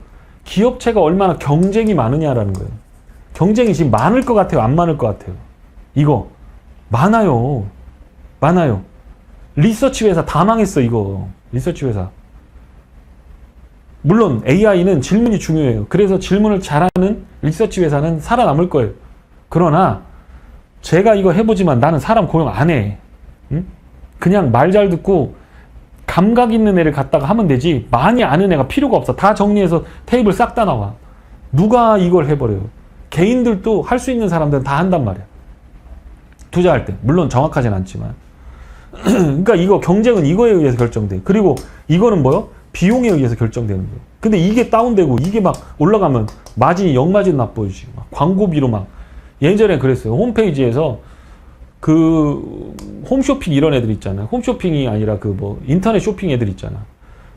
기업체가 얼마나 경쟁이 많으냐라는 거예요. 경쟁이 지금 많을 것 같아요? 안 많을 것 같아요? 이거 많아요. 많아요. 리서치 회사 다 망했어, 이거. 리서치 회사. 물론 AI는 질문이 중요해요. 그래서 질문을 잘하는 리서치 회사는 살아남을 거예요. 그러나 제가 이거 해보지만 나는 사람 고용 안 해. 응? 그냥 말 잘 듣고 감각 있는 애를 갖다가 하면 되지, 많이 아는 애가 필요가 없어. 다 정리해서 테이블 싹 다 나와. 누가 이걸 해버려요? 개인들도 할 수 있는 사람들은 다 한단 말이야. 투자할 때. 물론 정확하진 않지만. 그러니까 이거 경쟁은 이거에 의해서 결정돼. 그리고 이거는 뭐요? 비용에 의해서 결정되는 거예요. 근데 이게 다운되고 이게 막 올라가면 마진이 역마진 나빠지지. 막 광고비로 막. 예전에 그랬어요. 홈페이지에서 그 홈쇼핑 이런 애들 있잖아요. 홈쇼핑이 아니라 그 뭐 인터넷 쇼핑 애들 있잖아.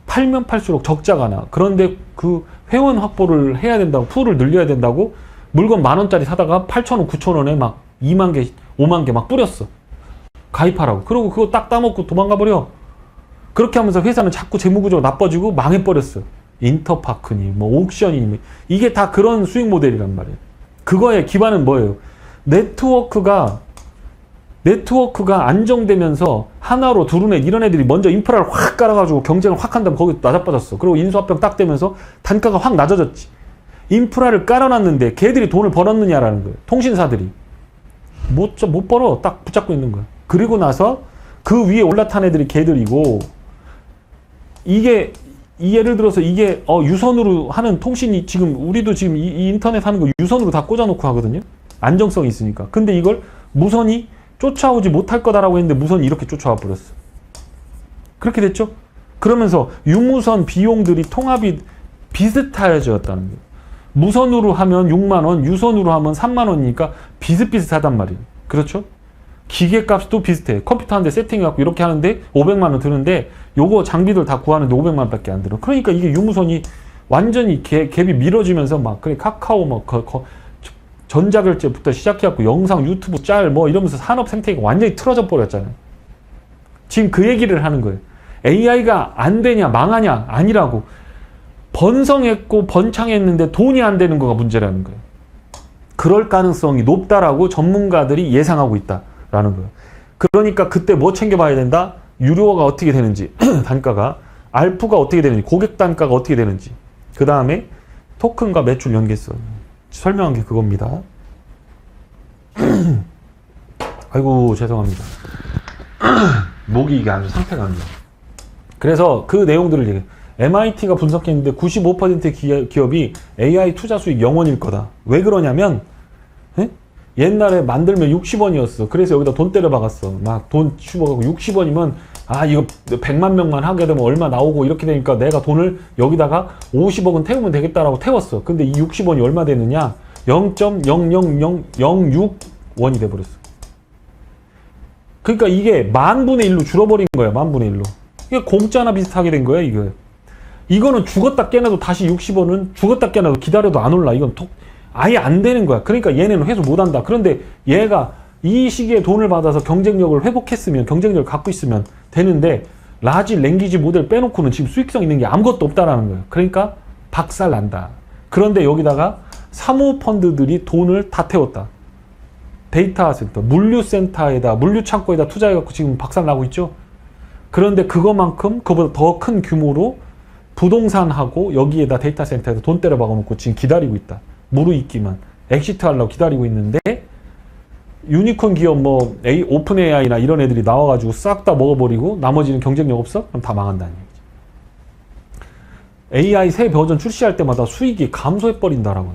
팔면 팔수록 적자가 나. 그런데 그 회원 확보를 해야 된다고, 풀을 늘려야 된다고 물건 10,000원짜리 사다가 8,000원, 9,000원에 막 2만 개, 5만 개 막 뿌렸어. 가입하라고. 그러고 그거 딱 따먹고 도망가 버려. 그렇게 하면서 회사는 자꾸 재무구조가 나빠지고 망해버렸어. 인터파크니 뭐 옥션이니 이게 다 그런 수익 모델이란 말이에요. 그거의 기반은 뭐예요? 네트워크가 안정되면서 하나로 두루넷 이런 애들이 먼저 인프라를 확 깔아가지고 경쟁을 확 한 다음에 거기 낮아빠졌어. 그리고 인수합병 딱 되면서 단가가 확 낮아졌지. 인프라를 깔아놨는데 걔들이 돈을 벌었느냐라는 거예요. 통신사들이. 못 벌어. 딱 붙잡고 있는 거야. 그리고 나서 그 위에 올라탄 애들이 걔들이고, 이게 예를 들어서 이게 유선으로 하는 통신이 지금 우리도 지금 이 인터넷 하는 거 유선으로 다 꽂아놓고 하거든요. 안정성이 있으니까. 근데 이걸 무선이 쫓아오지 못할 거다라고 했는데 무선이 이렇게 쫓아와 버렸어. 그렇게 됐죠? 그러면서 유무선 비용들이 통합이 비슷해졌다는 거예요. 무선으로 하면 6만 원, 유선으로 하면 3만 원이니까 비슷비슷하단 말이에요. 그렇죠? 기계값도 비슷해. 컴퓨터 한 대 세팅해갖고 이렇게 하는데 500만 원 드는데 요거 장비들 다 구하는데 500만 원밖에 안 들어. 그러니까 이게 유무선이 완전히 갭이 미뤄지면서 막 그래 카카오 뭐 전자결제부터 시작해갖고 영상 유튜브 짤 뭐 이러면서 산업 생태계가 완전히 틀어져 버렸잖아요. 지금 그 얘기를 하는 거예요. AI가 안 되냐 망하냐 아니라고. 번성했고 번창했는데 돈이 안 되는 거가 문제라는 거예요. 그럴 가능성이 높다라고 전문가들이 예상하고 있다라는 거예요. 그러니까 그때 뭐 챙겨봐야 된다? 유료화가 어떻게 되는지, 단가가, 알프가 어떻게 되는지, 고객 단가가 어떻게 되는지, 그 다음에 토큰과 매출 연계성. 설명한 게 그겁니다. 아이고 죄송합니다. 목이 이게 아주 상태가 안 좋아. 그래서 그 내용들을 얘기해. MIT가 분석했는데 95%의 기업이 AI 투자 수익 0원일 거다. 왜 그러냐면 옛날에 만들면 60원이었어. 그래서 여기다 돈 때려 박았어. 막 돈 집어가고 60원이면 이거 100만 명만 하게 되면 얼마 나오고 이렇게 되니까 내가 돈을 여기다가 50억은 태우면 되겠다라고 태웠어. 근데 이 60원이 얼마 되느냐? 0.00006원이 돼버렸어. 그러니까 이게 10,000분의 1로 줄어버린 거야. 10,000분의 1로. 이게 공짜나 비슷하게 된 거야, 이거. 이거는 죽었다 깨나도 다시 60원은 죽었다 깨나도 기다려도 안 올라. 이건 아예 안 되는 거야. 그러니까 얘네는 회수 못 한다. 그런데 얘가 이 시기에 돈을 받아서 경쟁력을 회복했으면, 경쟁력을 갖고 있으면 되는데, 라지 랭귀지 모델 빼놓고는 지금 수익성 있는 게 아무것도 없다라는 거예요. 그러니까 박살 난다. 그런데 여기다가 사모펀드들이 돈을 다 태웠다. 데이터 센터, 물류센터에다, 물류창고에다 투자해갖고 지금 박살 나고 있죠. 그런데 그거만큼, 그보다 더 큰 규모로 부동산하고 여기에다 데이터 센터에다 돈 때려 박아놓고 지금 기다리고 있다. 무르익기만. 엑시트 하려고 기다리고 있는데, 유니콘 기업 뭐 오픈 AI나 이런 애들이 나와가지고 싹 다 먹어버리고 나머지는 경쟁력 없어? 그럼 다 망한다는 얘기죠. AI 새 버전 출시할 때마다 수익이 감소해버린다라고.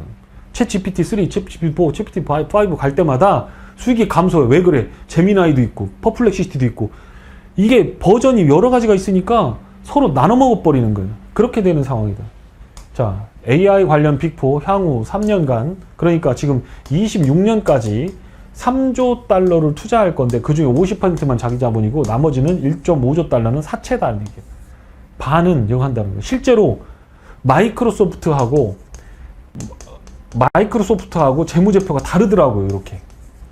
챗 GPT-3, 챗 GPT-4, 챗 GPT-5 갈 때마다 수익이 감소해. 왜 그래? 제미나이도 있고 퍼플렉시티도 있고 이게 버전이 여러 가지가 있으니까 서로 나눠 먹어버리는 거예요. 그렇게 되는 상황이다. 자, AI 관련 빅4 향후 3년간, 그러니까 지금 26년까지 3조 달러를 투자할 건데 그중에 50%만 자기 자본이고 나머지는 1.5조 달러는 사채다는 얘기예요. 반은 영한다는 거예요. 실제로 마이크로소프트하고 재무제표가 다르더라고요. 이렇게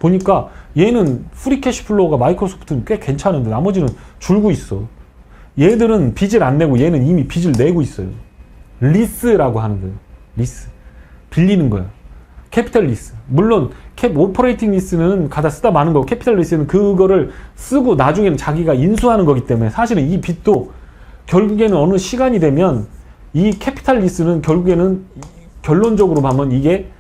보니까 얘는 프리 캐시 플로우가 마이크로소프트는 꽤 괜찮은데 나머지는 줄고 있어. 얘들은 빚을 안 내고 얘는 이미 빚을 내고 있어요. 리스라고 하는 거예요. 리스. 빌리는 거예요. 캐피탈 리스. 물론 오퍼레이팅 리스는 가다 쓰다 마는 거고, 캐피탈 리스는 그거를 쓰고 나중에는 자기가 인수하는 거기 때문에 사실은 이 빚도 결국에는 어느 시간이 되면 이 캐피탈 리스는 결국에는 결론적으로 보면 이게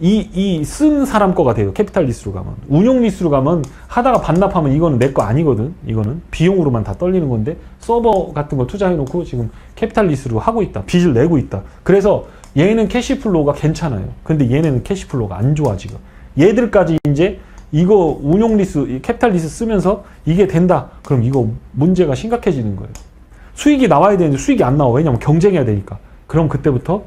이 쓴 사람 거가 돼요. 캐피탈 리스로 가면. 운용 리스로 가면 하다가 반납하면 이거는 내 거 아니거든. 이거는 비용으로만 다 떨리는 건데 서버 같은 거 투자해놓고 지금 캐피탈 리스로 하고 있다. 빚을 내고 있다. 그래서 얘는 캐시플로우가 괜찮아요. 근데 얘네는 캐시플로우가 안 좋아 지금. 얘들까지 이제 이거 운용 리스, 캐피탈 리스 쓰면서 이게 된다. 그럼 이거 문제가 심각해지는 거예요. 수익이 나와야 되는데 수익이 안 나와. 왜냐면 경쟁해야 되니까. 그럼 그때부터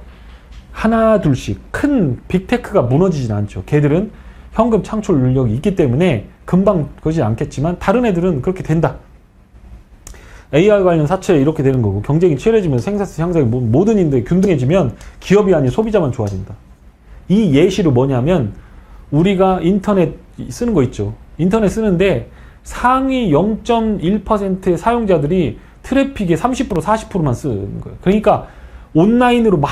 하나 둘씩 큰 빅테크가 무너지진 않죠. 걔들은 현금 창출 능력이 있기 때문에 금방 그러지 않겠지만 다른 애들은 그렇게 된다. AI 관련 사채 이렇게 되는 거고, 경쟁이 치열해지면 생산성 향상이 모든 인들이 균등해지면 기업이 아닌 소비자만 좋아진다. 이 예시로 뭐냐면 우리가 인터넷 쓰는 거 있죠. 인터넷 쓰는데 상위 0.1%의 사용자들이 트래픽의 30% 40%만 쓰는 거예요. 그러니까 온라인으로 막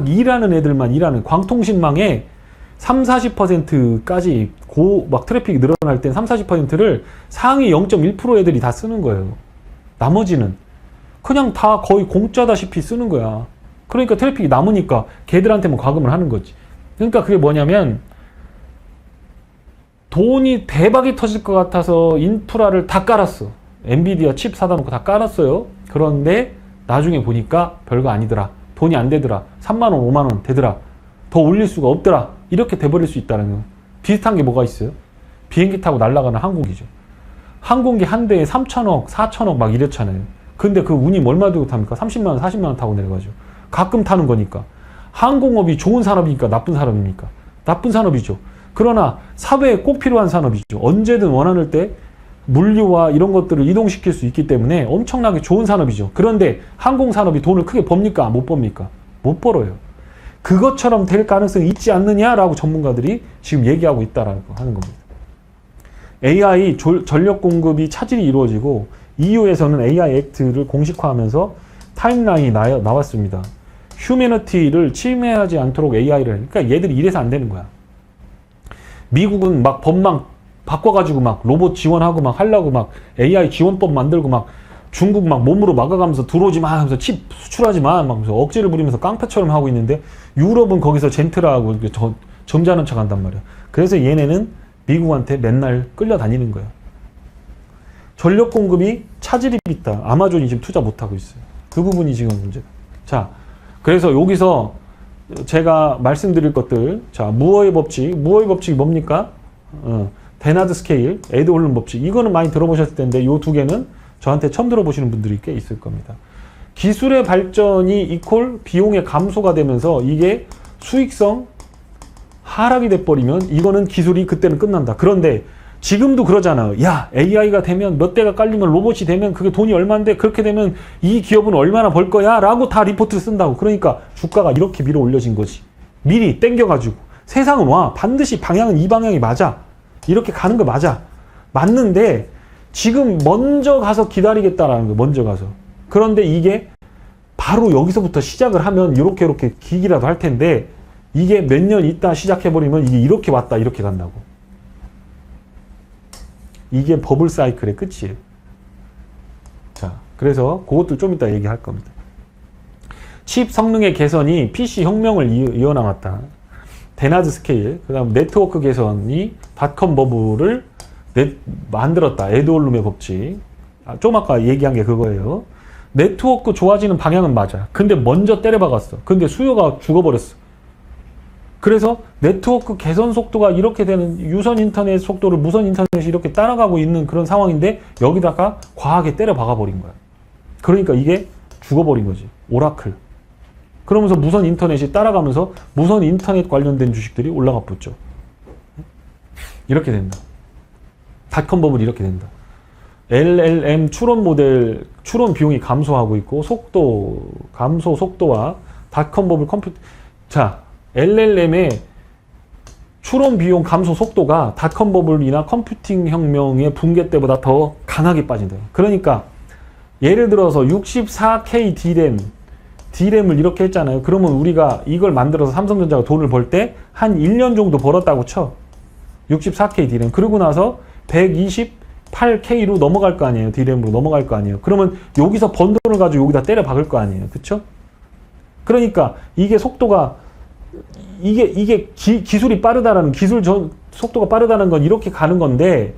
일하는 애들만 일하는 광통신망에 30-40%까지 막 트래픽이 늘어날 땐 30-40%를 상위 0.1% 애들이 다 쓰는 거예요. 나머지는 그냥 다 거의 공짜다시피 쓰는 거야. 그러니까 트래픽이 남으니까 걔들한테만 과금을 하는 거지. 그러니까 그게 뭐냐면 돈이 대박이 터질 것 같아서 인프라를 다 깔았어. 엔비디아 칩 사다 놓고 다 깔았어요. 그런데 나중에 보니까 별거 아니더라. 돈이 안 되더라. 3만원, 5만원 되더라. 더 올릴 수가 없더라. 이렇게 돼버릴 수 있다는 거. 비슷한 게 뭐가 있어요? 비행기 타고 날아가는 항공기죠. 항공기 한 대에 3천억, 4천억 막 이랬잖아요. 근데 그 운임 얼마 들고 탑니까? 30만원, 40만원 타고 내려가죠. 가끔 타는 거니까. 항공업이 좋은 산업이니까 나쁜 산업입니까? 나쁜 산업이죠. 그러나 사회에 꼭 필요한 산업이죠. 언제든 원하는 때 물류와 이런 것들을 이동시킬 수 있기 때문에 엄청나게 좋은 산업이죠. 그런데 항공산업이 돈을 크게 법니까? 못 법니까? 못 벌어요. 그것처럼 될 가능성이 있지 않느냐라고 전문가들이 지금 얘기하고 있다라고 하는 겁니다. AI 전력 공급이 차질이 이루어지고 EU에서는 AI 액트를 공식화하면서 타임라인이 나왔습니다. 휴머니티를 침해하지 않도록 AI를, 그러니까 얘들이 이래서 안 되는 거야. 미국은 막 법만 바꿔가지고 막 로봇 지원하고 막 하려고 막 AI 지원법 만들고 막 중국 막 몸으로 막아가면서 들어오지 마 하면서 칩 수출하지 마 막 억지를 부리면서 깡패처럼 하고 있는데 유럽은 거기서 젠틀하고 점잖은 척 한단 말이야. 그래서 얘네는 미국한테 맨날 끌려다니는 거야. 전력 공급이 차질이 있다. 아마존이 지금 투자 못하고 있어요. 그 부분이 지금 문제다. 자, 그래서 여기서 제가 말씀드릴 것들, 자, 무어의 법칙. 무어의 법칙이 뭡니까? 베나드 스케일, 에드홀름 법칙. 이거는 많이 들어보셨을 텐데 이 두 개는 저한테 처음 들어보시는 분들이 꽤 있을 겁니다. 기술의 발전이 이퀄 비용의 감소가 되면서 이게 수익성 하락이 돼버리면 이거는 기술이 그때는 끝난다. 그런데 지금도 그러잖아요. 야, AI가 되면 몇 대가 깔리면 로봇이 되면 그게 돈이 얼마인데 그렇게 되면 이 기업은 얼마나 벌 거야? 라고 다 리포트를 쓴다고. 그러니까 주가가 이렇게 밀어 올려진 거지. 미리 땡겨가지고. 세상은 와. 반드시 방향은 이 방향이 맞아. 이렇게 가는 거 맞아. 맞는데 지금 먼저 가서 기다리겠다라는 거. 먼저 가서. 그런데 이게 바로 여기서부터 시작을 하면 이렇게 기기라도 할 텐데 이게 몇 년 있다 시작해버리면 이게 이렇게 왔다 이렇게 간다고. 이게 버블 사이클의 끝이에요. 자, 그래서 그것도 좀 이따 얘기할 겁니다. 칩 성능의 개선이 PC 혁명을 이어나갔다. 베나드 스케일, 그 다음 네트워크 개선이 닷컴 버블을 만들었다. 에드홀룸의 법칙. 좀 아까 얘기한 게 그거예요. 네트워크 좋아지는 방향은 맞아. 근데 먼저 때려박았어. 근데 수요가 죽어버렸어. 그래서 네트워크 개선 속도가 이렇게 되는 유선 인터넷 속도를 무선 인터넷이 이렇게 따라가고 있는 그런 상황인데 여기다가 과하게 때려 박아버린 거야. 그러니까 이게 죽어버린 거지. 오라클. 그러면서 무선 인터넷이 따라가면서 무선 인터넷 관련된 주식들이 올라가 붙죠. 이렇게 된다. 닷컴 버블이 이렇게 된다. LLM 추론 모델, 추론 비용이 감소하고 있고 감소 속도와 닷컴 버블 컴퓨터. 자, LLM의 추론 비용 감소 속도가 닷컴 버블이나 컴퓨팅 혁명의 붕괴 때보다 더 강하게 빠진다. 그러니까 예를 들어서 64K D램을 이렇게 했잖아요. 그러면 우리가 이걸 만들어서 삼성전자가 돈을 벌 때 한 1년 정도 벌었다고 쳐. 64K D램. 그러고 나서 128K로 넘어갈 거 아니에요. D램으로 넘어갈 거 아니에요. 그러면 여기서 번 돈을 가지고 여기다 때려 박을 거 아니에요. 그쵸? 그러니까 이게 속도가 이게 기술이 빠르다라는 속도가 빠르다는 건 이렇게 가는 건데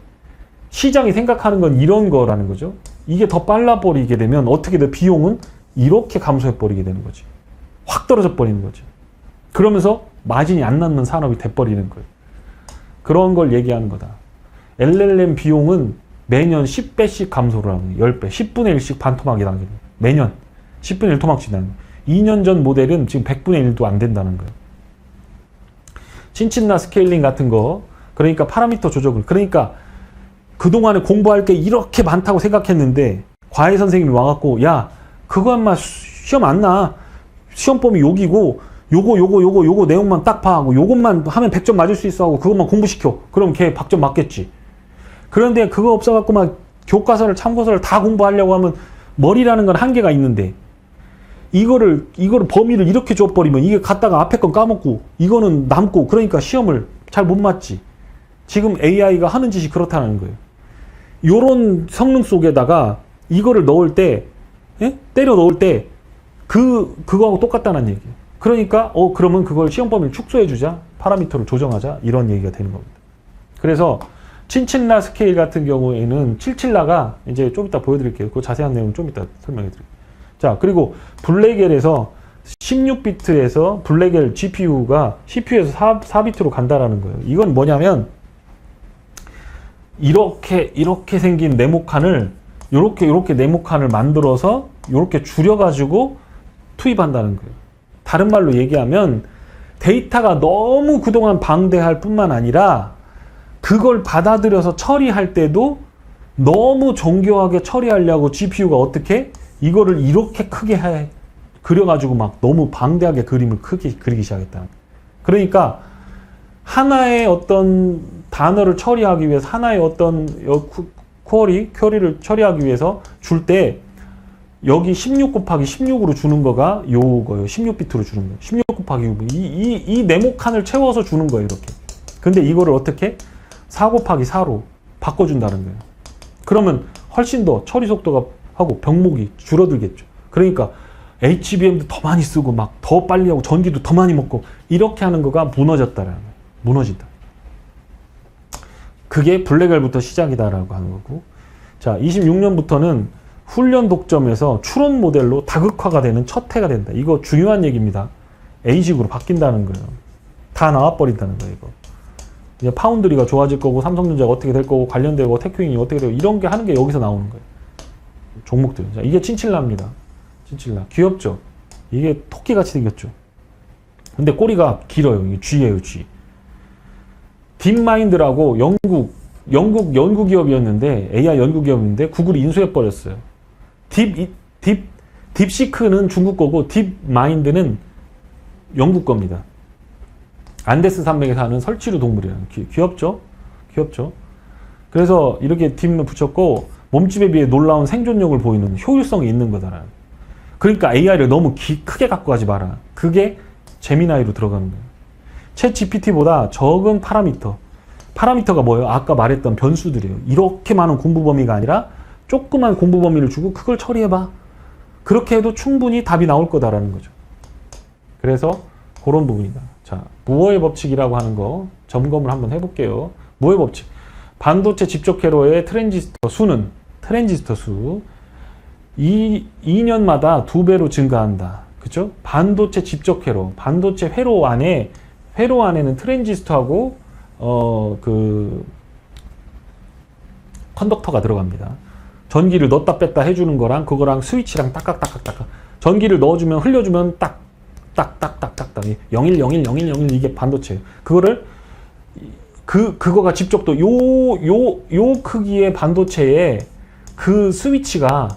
시장이 생각하는 건 이런 거라는 거죠. 이게 더 빨라 버리게 되면 어떻게 돼? 비용은 이렇게 감소해 버리게 되는 거지. 확 떨어져 버리는 거지. 그러면서 마진이 안 남는 산업이 돼 버리는 거예요. 그런 걸 얘기하는 거다. LLM 비용은 매년 10배씩 감소를 하는 거예요. 10배. 10분의 1씩 반토막이 나게 돼요. 매년 10분의 1 토막씩 나는 거예요. 2년 전 모델은 지금 100분의 1도 안 된다는 거예요. 친친나 스케일링 같은 거, 그러니까 파라미터 조정을, 그러니까 그동안에 공부할 게 이렇게 많다고 생각했는데 과외 선생님이 와갖고 야 그거 한마 시험 안 나. 시험범위 여기고 요거 내용만 딱 파하고 요것만 하면 100점 맞을 수 있어 하고 그것만 공부시켜. 그럼 걔 100점 맞겠지. 그런데 그거 없어갖고 막 교과서를 참고서를 다 공부하려고 하면 머리라는 건 한계가 있는데 이거를 범위를 이렇게 줘버리면 이게 갔다가 앞에 건 까먹고 이거는 남고 그러니까 시험을 잘 못 맞지. 지금 AI가 하는 짓이 그렇다는 거예요. 요런 성능 속에다가 이거를 넣을 때 때려 넣을 때 그거하고 똑같다는 얘기예요. 그러니까 그러면 그걸 시험 범위를 축소해 주자. 파라미터를 조정하자. 이런 얘기가 되는 겁니다. 그래서 친친나 스케일 같은 경우에는 77나가 이제 좀 이따 보여드릴게요. 그 자세한 내용 좀 이따 설명해 드릴게요. 자, 그리고 블랙엘에서 16비트에서 블랙엘 GPU가 CPU에서 4비트로 간다라는 거예요. 이건 뭐냐면 이렇게 생긴 네모칸을 요렇게 네모칸을 만들어서 요렇게 줄여가지고 투입한다는 거예요. 다른 말로 얘기하면 데이터가 너무 그동안 방대할 뿐만 아니라 그걸 받아들여서 처리할 때도 너무 정교하게 처리하려고 GPU가 어떻게 이거를 이렇게 크게 그려가지고 막 너무 방대하게 그림을 크게 그리기 시작했다. 그러니까 하나의 어떤 단어를 처리하기 위해서 하나의 어떤 쿼리를 처리하기 위해서 줄 때 여기 16 곱하기 16으로 주는 거가 요거예요. 16비트로 주는 거예요. 16 곱하기 6. 이 네모칸을 채워서 주는 거예요. 이렇게. 근데 이거를 어떻게 4 곱하기 4로 바꿔준다는 거예요. 그러면 훨씬 더 처리 속도가 하고 병목이 줄어들겠죠. 그러니까 HBM도 더 많이 쓰고 막 더 빨리 하고 전기도 더 많이 먹고 이렇게 하는 거가 무너졌다라는 거예요. 무너진다. 그게 블랙엘부터 시작이다라고 하는 거고. 자, 26년부터는 훈련 독점에서 추론 모델로 다극화가 되는 첫 해가 된다. 이거 중요한 얘기입니다. A식으로 바뀐다는 거예요. 다 나와버린다는 거예요, 이거. 이제 파운드리가 좋아질 거고, 삼성전자가 어떻게 될 거고, 관련되고, 테크윈이 어떻게 되고, 이런 게 하는 게 여기서 나오는 거예요. 종목들. 자, 이게 친칠라입니다. 친칠라. 귀엽죠? 이게 토끼같이 생겼죠? 근데 꼬리가 길어요. 이게 쥐예요, 쥐. 딥마인드라고 영국 연구 기업이었는데, AI 연구 기업인데, 구글이 인수해버렸어요. 딥시크는 중국 거고, 딥마인드는 영국 겁니다. 안데스 산맥에 사는 설치류 동물이라는. 귀엽죠? 귀엽죠? 그래서 이렇게 딥을 붙였고, 몸집에 비해 놀라운 생존력을 보이는 효율성이 있는 거다라는. 그러니까 AI를 너무 크게 갖고 가지 마라. 그게 제미나이로 들어가는 거예요. 챗 GPT보다 적은 파라미터가 뭐예요? 아까 말했던 변수들이에요. 이렇게 많은 공부 범위가 아니라 조그만 공부 범위를 주고 그걸 처리해봐. 그렇게 해도 충분히 답이 나올 거다라는 거죠. 그래서 그런 부분이다. 자, 무어의 법칙이라고 하는 거 점검을 한번 해볼게요. 무어의 법칙. 반도체 집적 회로의 트랜지스터 수 2년마다 2배로 증가한다. 그죠? 반도체 집적 회로, 반도체 회로 안에는 트랜지스터하고 컨덕터가 들어갑니다. 전기를 넣었다 뺐다 해주는 거랑 그거랑 스위치랑 딱딱딱딱딱. 전기를 넣어주면 흘려주면 딱딱딱딱딱 01010101 이게 반도체예요. 그거를 그거가 집적도 요 크기의 반도체에 그 스위치가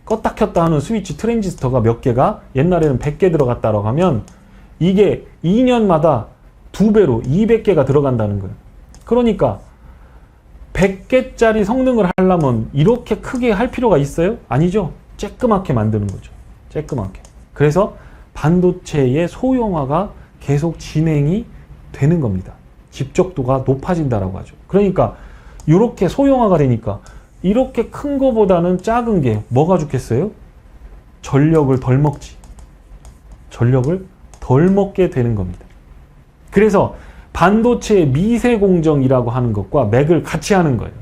껐다 켰다 하는 스위치 트랜지스터가 몇 개가 옛날에는 100개 들어갔다라고 하면 이게 2년마다 2배로 200개가 들어간다는 거예요. 그러니까 100개짜리 성능을 하려면 이렇게 크게 할 필요가 있어요? 아니죠. 쬐끄맣게 만드는 거죠. 쬐끄맣게. 그래서 반도체의 소형화가 계속 진행이 되는 겁니다. 집적도가 높아진다라고 하죠. 그러니까 이렇게 소형화가 되니까 이렇게 큰 거보다는 작은 게 뭐가 좋겠어요? 전력을 덜 먹지. 전력을 덜 먹게 되는 겁니다. 그래서 반도체 미세 공정이라고 하는 것과 맥을 같이 하는 거예요.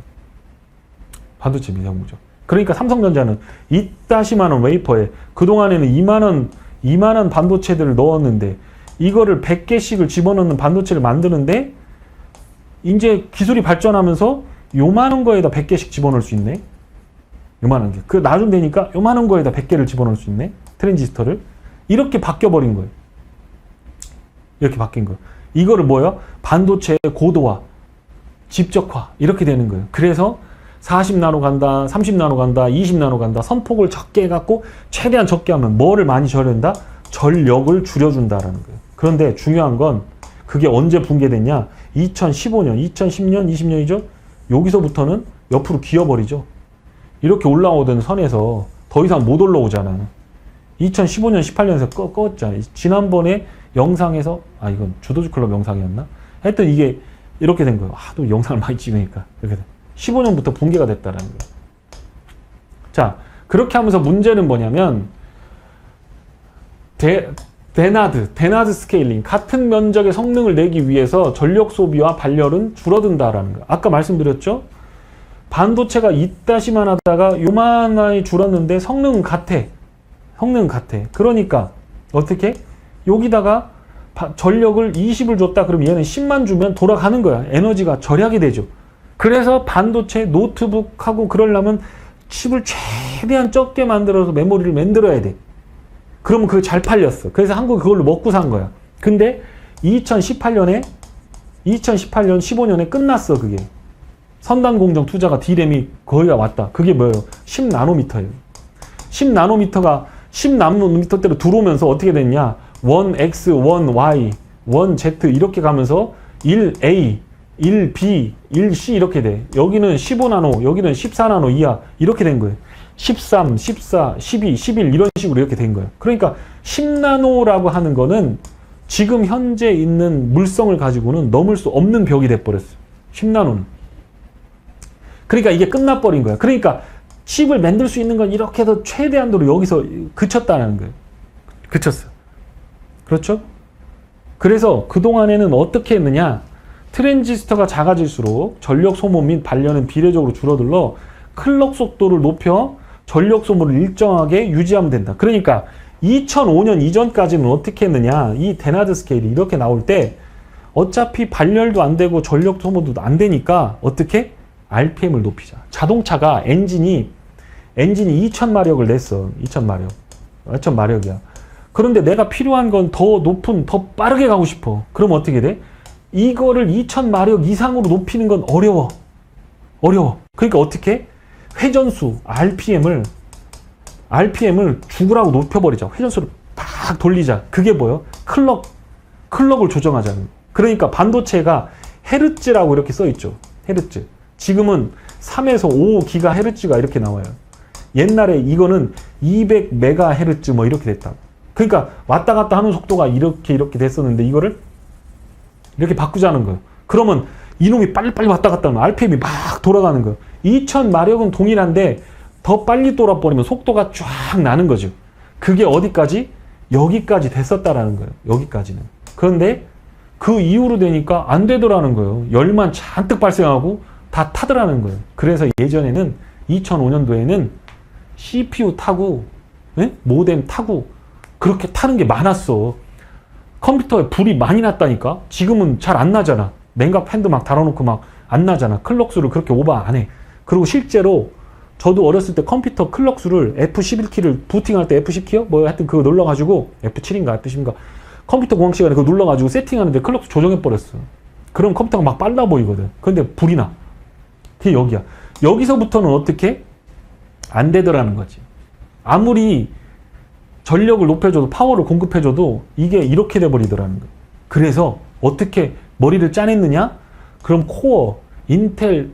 반도체 미세 공정. 그러니까 삼성전자는 이따시만한 웨이퍼에 그동안에는 2만원 반도체들을 넣었는데 이거를 100개씩을 집어넣는 반도체를 만드는데 이제 기술이 발전하면서 요만한 거에다 100개씩 집어넣을 수 있네. 요만한 게. 그 나중 되니까 요만한 거에다 100개를 집어넣을 수 있네. 트랜지스터를. 이렇게 바뀌어버린 거예요. 이렇게 바뀐 거예요. 이거를 뭐예요? 반도체의 고도화, 집적화 이렇게 되는 거예요. 그래서 40나노 간다, 30나노 간다, 20나노 간다. 선폭을 적게 해갖고 최대한 적게 하면 뭐를 많이 절연다? 전력을 줄여준다라는 거예요. 그런데 중요한 건 그게 언제 붕괴됐냐? 2015년, 2010년, 20년이죠? 여기서부터는 옆으로 기어버리죠. 이렇게 올라오던 선에서 더 이상 못 올라오잖아. 2015년, 18년에서 껐잖아. 지난번에 영상에서, 이건 주도주 클럽 영상이었나? 하여튼 이게 이렇게 된 거예요. 또 영상을 많이 찍으니까. 이렇게 돼. 15년부터 붕괴가 됐다라는 거예요. 자, 그렇게 하면서 문제는 뭐냐면, 데나드 스케일링. 같은 면적의 성능을 내기 위해서 전력 소비와 발열은 줄어든다라는 거예요. 아까 말씀드렸죠? 반도체가 이따시만 하다가 요만하게 줄었는데 성능은 같아. 성능은 같아. 그러니까 어떻게? 여기다가 전력을 20을 줬다 그러면 얘는 10만 주면 돌아가는 거야. 에너지가 절약이 되죠. 그래서 반도체, 노트북하고 그러려면 칩을 최대한 적게 만들어서 메모리를 만들어야 돼. 그러면 그게 잘 팔렸어. 그래서 한국이 그걸로 먹고 산 거야. 근데 2018년, 15년에 끝났어, 그게. 선단 공정 투자가 D램이 거의 왔다. 그게 뭐예요? 10나노미터예요. 10나노미터가 10나노미터대로 들어오면서 어떻게 됐냐? 1X, 1Y, 1Z 이렇게 가면서 1A, 1B, 1C 이렇게 돼. 여기는 15나노, 여기는 14나노 이하 이렇게 된 거예요. 13, 14, 12, 11 이런 식으로 이렇게 된 거예요. 그러니까 10나노라고 하는 거는 지금 현재 있는 물성을 가지고는 넘을 수 없는 벽이 돼버렸어요. 10나노는. 그러니까 이게 끝나버린 거야. 그러니까 칩을 만들 수 있는 건 이렇게 해서 최대한도로 여기서 그쳤다는 거예요. 그쳤어. 그렇죠? 그래서 그동안에는 어떻게 했느냐? 트랜지스터가 작아질수록 전력 소모 및 발열은 비례적으로 줄어들러 클럭 속도를 높여 전력 소모를 일정하게 유지하면 된다. 그러니까 2005년 이전까지는 어떻게 했느냐? 이 데나드 스케일이 이렇게 나올 때 어차피 발열도 안 되고 전력 소모도 안 되니까 어떻게? RPM을 높이자. 자동차가 엔진이 2000마력을 냈어. 2000마력. 2000마력이야. 그런데 내가 필요한 건 더 높은, 더 빠르게 가고 싶어. 그럼 어떻게 돼? 이거를 2000마력 이상으로 높이는 건 어려워. 그러니까 어떻게? 회전수, RPM을 죽으라고 높여버리자. 회전수를 팍 돌리자. 그게 뭐예요? 클럭을 조정하자는 거예요. 그러니까 반도체가 헤르츠라고 이렇게 써있죠. 헤르츠. 지금은 3에서 5GHz가 이렇게 나와요. 옛날에 이거는 200MHz 뭐 이렇게 됐다. 그러니까 왔다 갔다 하는 속도가 이렇게 됐었는데 이거를 이렇게 바꾸자는 거예요. 그러면 이놈이 빨리빨리 왔다 갔다 하면 RPM이 막 돌아가는 거예요. 2000마력은 동일한데 더 빨리 돌아버리면 속도가 쫙 나는 거죠. 그게 어디까지? 여기까지 됐었다라는 거예요. 여기까지는. 그런데 그 이후로 되니까 안 되더라는 거예요. 열만 잔뜩 발생하고 다 타더라는 거예요. 그래서 예전에는 2005년도에는 CPU 타고 모뎀 타고 그렇게 타는 게 많았어. 컴퓨터에 불이 많이 났다니까. 지금은 잘 안 나잖아. 냉각 팬도 막 달아놓고 막 안 나잖아. 클럭수를 그렇게 오버 안 해. 그리고 실제로 저도 어렸을 때 컴퓨터 클럭수를 F11키를 부팅할 때 F10키요? 뭐 하여튼 그거 눌러가지고 F7인가 F10인가 컴퓨터 공학 시간에 그거 눌러가지고 세팅하는데 클럭수 조정해버렸어. 그럼 컴퓨터가 막 빨라 보이거든. 근데 불이 나. 그게 여기야. 여기서부터는 어떻게? 안 되더라는 거지. 아무리 전력을 높여줘도 파워를 공급해줘도 이게 이렇게 돼버리더라는 거예요. 그래서 어떻게 머리를 짜냈느냐? 그럼 코어, 인텔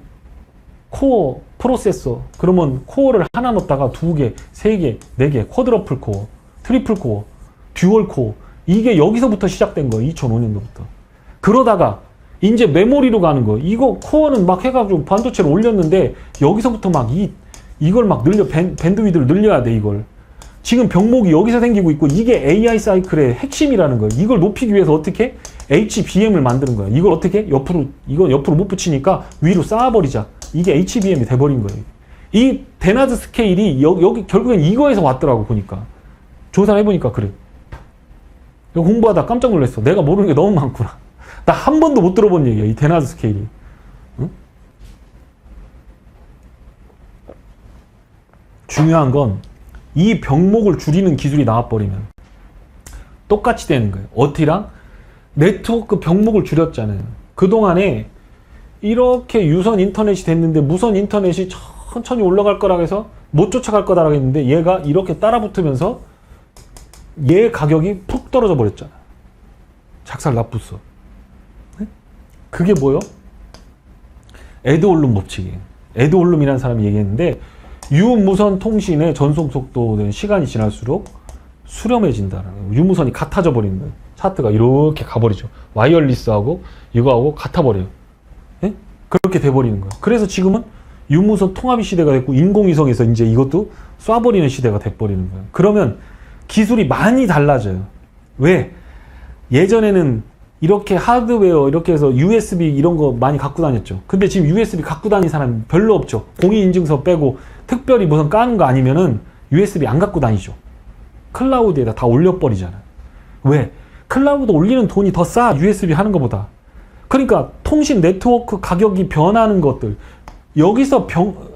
코어 프로세서. 그러면 코어를 하나 넣었다가 2개, 3개, 4개, 쿼드러플 코어, 트리플 코어, 듀얼 코어. 이게 여기서부터 시작된 거예요. 2005년도부터. 그러다가 이제 메모리로 가는 거. 이거 코어는 막 해가지고 반도체를 올렸는데 여기서부터 막 이걸 막 늘려, 밴드위드를 늘려야 돼, 이걸. 지금 병목이 여기서 생기고 있고 이게 AI 사이클의 핵심이라는 거예요. 이걸 높이기 위해서 어떻게? HBM을 만드는 거야. 이걸 어떻게? 이건 옆으로 못 붙이니까 위로 쌓아버리자. 이게 HBM이 돼버린 거예요. 이 데나드 스케일이 여기 결국엔 이거에서 왔더라고, 보니까. 조사를 해보니까 그래. 이거 공부하다 깜짝 놀랐어. 내가 모르는 게 너무 많구나. 나 한 번도 못 들어본 얘기야, 이 데나드 스케일이. 응? 중요한 건 이 병목을 줄이는 기술이 나와버리면 똑같이 되는 거예요. 어티랑 네트워크 병목을 줄였잖아요. 그동안에 이렇게 유선 인터넷이 됐는데 무선 인터넷이 천천히 올라갈 거라 해서 못 쫓아갈 거다라고 했는데 얘가 이렇게 따라붙으면서 얘 가격이 푹 떨어져 버렸잖아. 작살 나쁘어. 그게 뭐요? 에드올룸 법칙이에요. 에드올룸이라는 사람이 얘기했는데 유무선 통신의 전송 속도는 시간이 지날수록 수렴해진다는 거예요. 유무선이 같아져 버리는 거예요. 차트가 이렇게 가버리죠. 와이어리스하고 이거하고 같아버려요. 예? 그렇게 돼버리는 거예요. 그래서 지금은 유무선 통합이 시대가 됐고 인공위성에서 이제 이것도 쏴버리는 시대가 돼버리는 거예요. 그러면 기술이 많이 달라져요. 왜? 예전에는 이렇게 하드웨어 이렇게 해서 USB 이런 거 많이 갖고 다녔죠. 근데 지금 USB 갖고 다니는 사람 별로 없죠. 공인인증서 빼고 특별히 무슨 까는 거 아니면은 USB 안 갖고 다니죠. 클라우드에다 다 올려버리잖아요. 왜? 클라우드 올리는 돈이 더 싸, USB 하는 것보다. 그러니까 통신 네트워크 가격이 변하는 것들. 여기서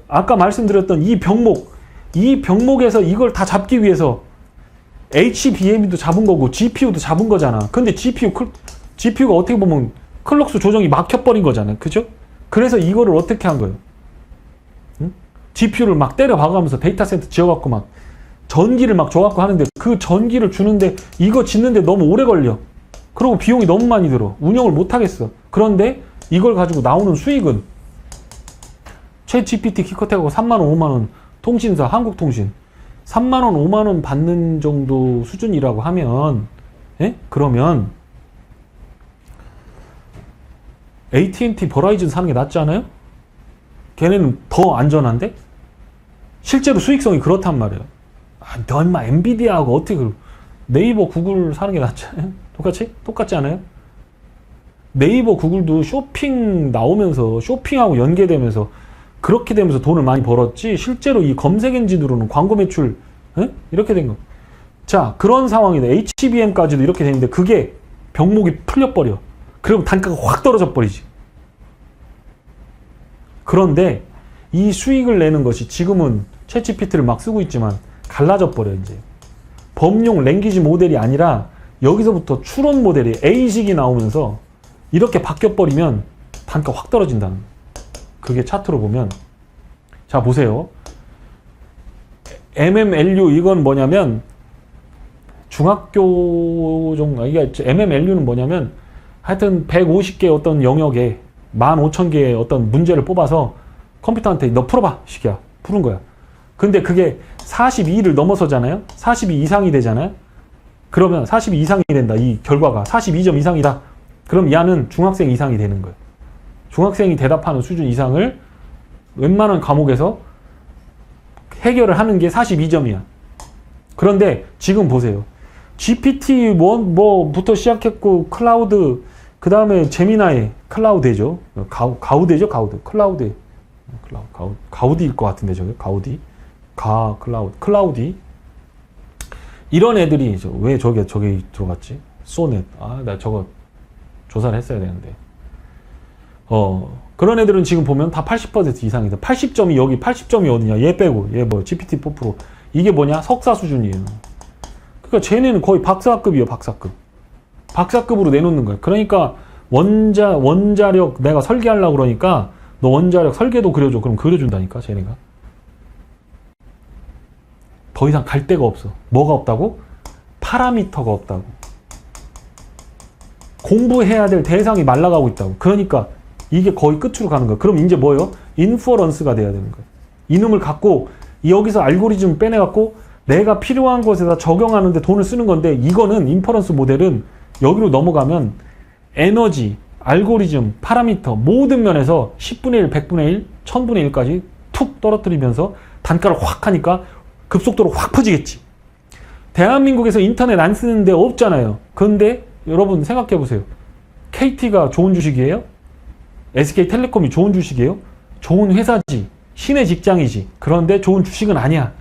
아까 말씀드렸던 이 병목에서 이걸 다 잡기 위해서 HBM도 잡은 거고 GPU도 잡은 거잖아. 근데 GPU가 어떻게 보면 클럭수 조정이 막혀버린 거잖아요. 그죠? 그래서 이거를 어떻게 한 거예요? 응? GPU를 막 때려 박으면서 데이터 센터 지어갖고 막 전기를 막 줘갖고 하는데 그 전기를 주는데 이거 짓는데 너무 오래 걸려. 그리고 비용이 너무 많이 들어. 운영을 못 하겠어. 그런데 이걸 가지고 나오는 수익은 챗 GPT 기껏해갖고 3만원, 5만원 통신사, 한국통신 3만원, 5만원 받는 정도 수준이라고 하면 예? 그러면 AT&T, 버라이즌 사는 게 낫지 않아요? 걔네는 더 안전한데? 실제로 수익성이 그렇단 말이에요. 아, 너 인마 엔비디아하고 어떻게 네이버, 구글 사는 게 낫지 않아요? 똑같지 않아요? 네이버, 구글도 쇼핑 나오면서 쇼핑하고 연계되면서 그렇게 되면서 돈을 많이 벌었지 실제로 이 검색 엔진으로는 광고 매출 에? 이렇게 된 거. 자, 그런 상황인데 HBM까지도 이렇게 되는데 그게 병목이 풀려버려. 그럼 단가가 확 떨어져 버리지. 그런데 이 수익을 내는 것이 지금은 챗GPT를 막 쓰고 있지만 갈라져 버려. 이제 범용 랭귀지 모델이 아니라 여기서부터 추론 모델이 A식이 나오면서 이렇게 바뀌어 버리면 단가 확 떨어진다는 거예요. 그게 차트로 보면 자 보세요. MMLU 이건 뭐냐면 중학교 정도 이게 MMLU는 뭐냐면 하여튼 150개 어떤 영역에 15,000개의 어떤 문제를 뽑아서 컴퓨터한테 너 풀어봐 시키야 푸는 거야. 근데 그게 42를 넘어서잖아요. 42 이상이 되잖아요. 그러면 42 이상이 된다. 이 결과가 42점 이상이다. 그럼 야는 중학생 이상이 되는 거예요. 중학생이 대답하는 수준 이상을 웬만한 과목에서 해결을 하는 게 42점이야. 그런데 지금 보세요. GPT 뭐부터 시작했고 클라우드 그 다음에 제미나이 클라우드죠. 가우드죠. 가우디일 것 같은데 저게 가우디 클라우디 이런 애들이 왜 저게 들어갔지? 소넷 나 저거 조사를 했어야 되는데 그런 애들은 지금 보면 다 80% 이상이다. 80점이 여기 80점이 어디냐? 얘 빼고 얘 뭐 GPT-4 프로 이게 뭐냐? 석사 수준이에요. 그러니까 쟤네는 거의 박사급이에요. 박사급으로 내놓는 거예요. 그러니까 원자력 내가 설계하려고 그러니까 너 원자력 설계도 그려줘. 그럼 그려준다니까 쟤네가. 더 이상 갈 데가 없어. 뭐가 없다고? 파라미터가 없다고. 공부해야 될 대상이 말라가고 있다고. 그러니까 이게 거의 끝으로 가는 거야. 그럼 이제 뭐예요? 인퍼런스가 돼야 되는 거예요. 이놈을 갖고 여기서 알고리즘 빼내갖고 내가 필요한 곳에다 적용하는데 돈을 쓰는 건데, 이거는 인퍼런스 모델은 여기로 넘어가면 에너지, 알고리즘, 파라미터 모든 면에서 10분의 1, 100분의 1, 1000분의 1까지 툭 떨어뜨리면서 단가를 확 하니까 급속도로 확 퍼지겠지. 대한민국에서 인터넷 안 쓰는 데 없잖아요. 그런데 여러분 생각해 보세요. KT가 좋은 주식이에요? SK텔레콤이 좋은 주식이에요? 좋은 회사지. 신의 직장이지. 그런데 좋은 주식은 아니야.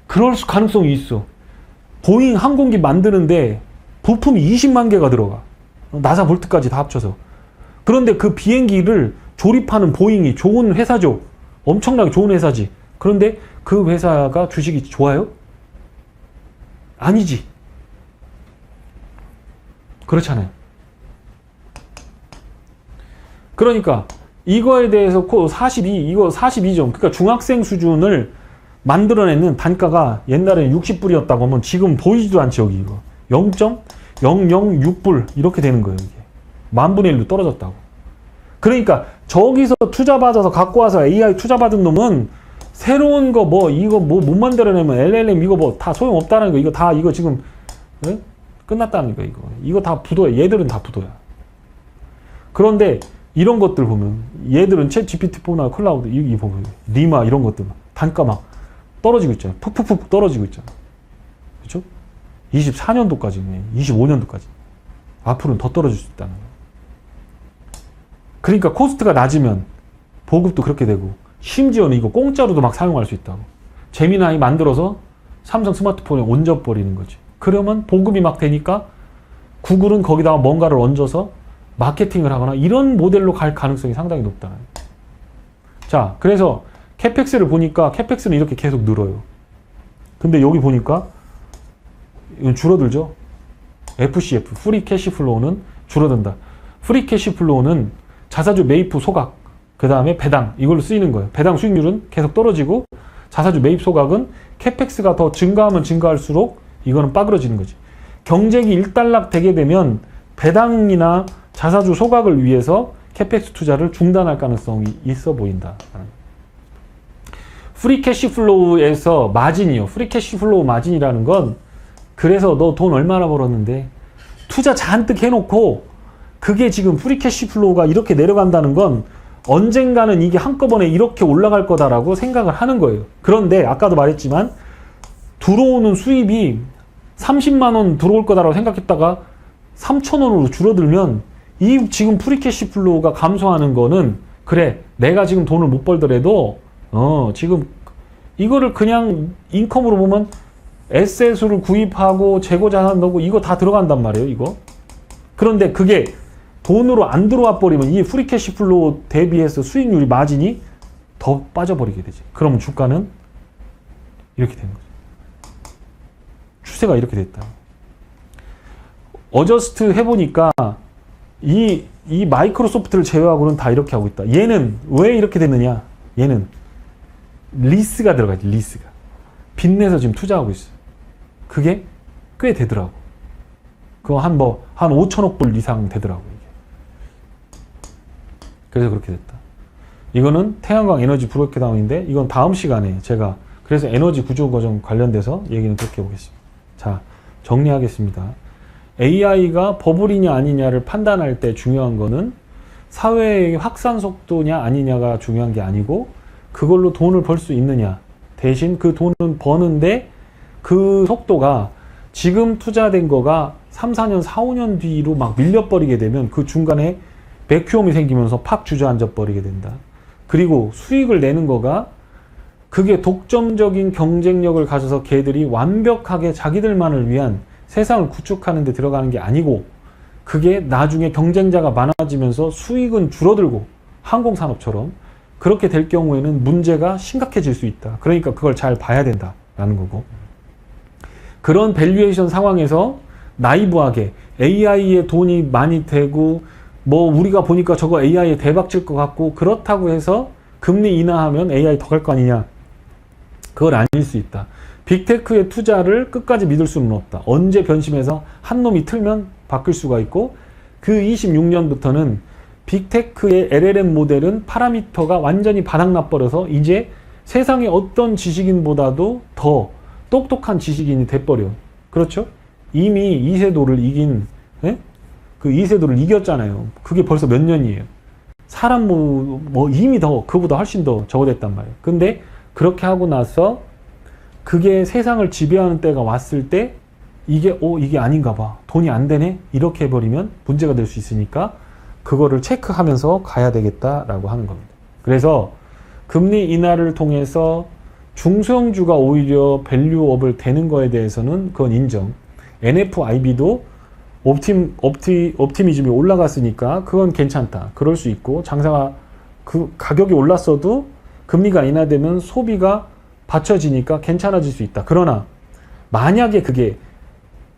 그럴 가능성이 있어. 보잉 항공기 만드는데 부품이 20만 개가 들어가. 나사 볼트까지 다 합쳐서. 그런데 그 비행기를 조립하는 보잉이 좋은 회사죠. 엄청나게 좋은 회사지. 그런데 그 회사가 주식이 좋아요? 아니지. 그렇잖아요. 그러니까 이거에 대해서 42점. 그러니까 중학생 수준을 만들어내는 단가가 옛날에 60불이었다고 하면 지금 보이지도 않죠. 여기 이거 0.006불 이렇게 되는 거예요. 이게 10,000분의 1로 떨어졌다고. 그러니까 저기서 투자 받아서 갖고 와서 AI 투자 받은 놈은 새로운 거 이거 못 만들어내면 LLM 이거 다 소용없다는 거. 이거 다 이거 지금 끝났다는 거. 이거 다 부도야. 얘들은 다 부도야. 그런데 이런 것들 보면 얘들은 챗 GPT-4나 클라우드 이 보면 리마 이런 것들 단가 막 떨어지고 있잖아요. 푹푹푹 떨어지고 있잖아요. 그렇죠? 24년도까지네. 25년도까지. 앞으로는 더 떨어질 수 있다는 거예요. 그러니까 코스트가 낮으면 보급도 그렇게 되고, 심지어는 이거 공짜로도 막 사용할 수 있다고. 제미나이 만들어서 삼성 스마트폰에 얹어버리는 거지. 그러면 보급이 막 되니까 구글은 거기다가 뭔가를 얹어서 마케팅을 하거나 이런 모델로 갈 가능성이 상당히 높다. 자, 그래서 캐펙스를 보니까 캐펙스는 이렇게 계속 늘어요. 근데 여기 보니까 이건 줄어들죠. FCF, 프리 캐시 플로우는 줄어든다. 프리 캐시 플로우는 자사주 매입 후 소각, 그 다음에 배당, 이걸로 쓰이는 거예요. 배당 수익률은 계속 떨어지고, 자사주 매입 소각은 캐펙스가 더 증가하면 증가할수록 이거는 빠그러지는 거지. 경쟁이 일단락 되게 되면 배당이나 자사주 소각을 위해서 캐펙스 투자를 중단할 가능성이 있어 보인다. 프리 캐시 플로우에서 마진이요. 프리 캐시 플로우 마진이라는 건, 그래서 너 돈 얼마나 벌었는데 투자 잔뜩 해놓고 그게 지금 프리 캐시 플로우가 이렇게 내려간다는 건 언젠가는 이게 한꺼번에 이렇게 올라갈 거다라고 생각을 하는 거예요. 그런데 아까도 말했지만 들어오는 수입이 30만 원 들어올 거다라고 생각했다가 3천 원으로 줄어들면 이 지금 프리 캐시 플로우가 감소하는 거는, 그래 내가 지금 돈을 못 벌더라도 지금 이거를 그냥 인컴으로 보면 에셋을 구입하고 재고 자산 넣고 이거 다 들어간단 말이에요. 이거. 그런데 그게 돈으로 안 들어와 버리면 이 프리 캐시 플로우 대비해서 수익률이 마진이 더 빠져버리게 되지. 그러면 주가는 이렇게 되는 거죠. 추세가 이렇게 됐다. 어저스트 해보니까 이 마이크로소프트를 제외하고는 다 이렇게 하고 있다. 얘는 왜 이렇게 됐느냐? 얘는 리스가 들어가지. 리스가 빚내서 지금 투자하고 있어요. 그게 꽤 되더라고. 그거 한 5천억 불 이상 되더라고. 이게. 그래서 그렇게 됐다. 이거는 태양광 에너지 브레이크다운인데, 이건 다음 시간에 제가 그래서 에너지 구조 과정 관련돼서 얘기는 그렇게 해보겠습니다. 자, 정리하겠습니다. AI가 버블이냐 아니냐를 판단할 때 중요한 거는 사회의 확산 속도냐 아니냐가 중요한 게 아니고, 그걸로 돈을 벌 수 있느냐, 대신 그 돈은 버는데 그 속도가 지금 투자된 거가 3, 4년, 4, 5년 뒤로 막 밀려버리게 되면 그 중간에 백큐엄이 생기면서 팍 주저앉아 버리게 된다. 그리고 수익을 내는 거가 그게 독점적인 경쟁력을 가져서 걔들이 완벽하게 자기들만을 위한 세상을 구축하는 데 들어가는 게 아니고, 그게 나중에 경쟁자가 많아지면서 수익은 줄어들고, 항공산업처럼 그렇게 될 경우에는 문제가 심각해질 수 있다. 그러니까 그걸 잘 봐야 된다라는 거고, 그런 밸류에이션 상황에서 나이브하게 AI에 돈이 많이 되고 우리가 보니까 저거 AI에 대박 칠 것 같고 그렇다고 해서 금리 인하하면 AI 더 갈 거 아니냐, 그걸 아닐 수 있다. 빅테크의 투자를 끝까지 믿을 수는 없다. 언제 변심해서 한 놈이 틀면 바뀔 수가 있고, 그 26년부터는 빅테크의 LLM 모델은 파라미터가 완전히 바닥나버려서 이제 세상의 어떤 지식인보다도 더 똑똑한 지식인이 돼버려. 그렇죠? 이미 이세돌을 이긴, 예? 그 이세돌을 이겼잖아요. 그게 벌써 몇 년이에요. 사람 뭐 이미 더, 그보다 훨씬 더 저거됐단 말이에요. 근데 그렇게 하고 나서 그게 세상을 지배하는 때가 왔을 때 이게 아닌가 봐. 돈이 안 되네? 이렇게 해버리면 문제가 될 수 있으니까 그거를 체크하면서 가야 되겠다라고 하는 겁니다. 그래서 금리 인하를 통해서 중소형주가 오히려 밸류업을 되는 거에 대해서는 그건 인정. NFIB도 옵티미즘이 올라갔으니까 그건 괜찮다. 그럴 수 있고 장사가 그 가격이 올랐어도 금리가 인하되면 소비가 받쳐지니까 괜찮아질 수 있다. 그러나 만약에 그게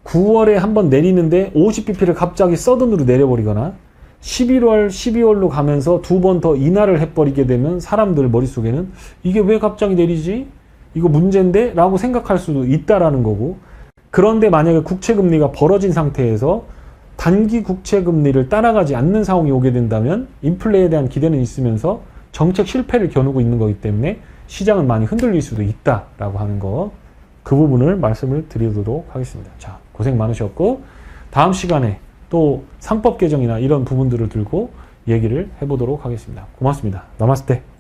9월에 한번 내리는데 50bp를 갑자기 서든으로 내려버리거나 11월, 12월로 가면서 두 번 더 인하를 해버리게 되면 사람들 머릿속에는 이게 왜 갑자기 내리지? 이거 문제인데? 라고 생각할 수도 있다라는 거고, 그런데 만약에 국채금리가 벌어진 상태에서 단기 국채금리를 따라가지 않는 상황이 오게 된다면 인플레에 대한 기대는 있으면서 정책 실패를 겨누고 있는 거기 때문에 시장은 많이 흔들릴 수도 있다라고 하는 거, 그 부분을 말씀을 드리도록 하겠습니다. 자, 고생 많으셨고 다음 시간에 또 상법 개정이나 이런 부분들을 들고 얘기를 해보도록 하겠습니다. 고맙습니다. 나마스테.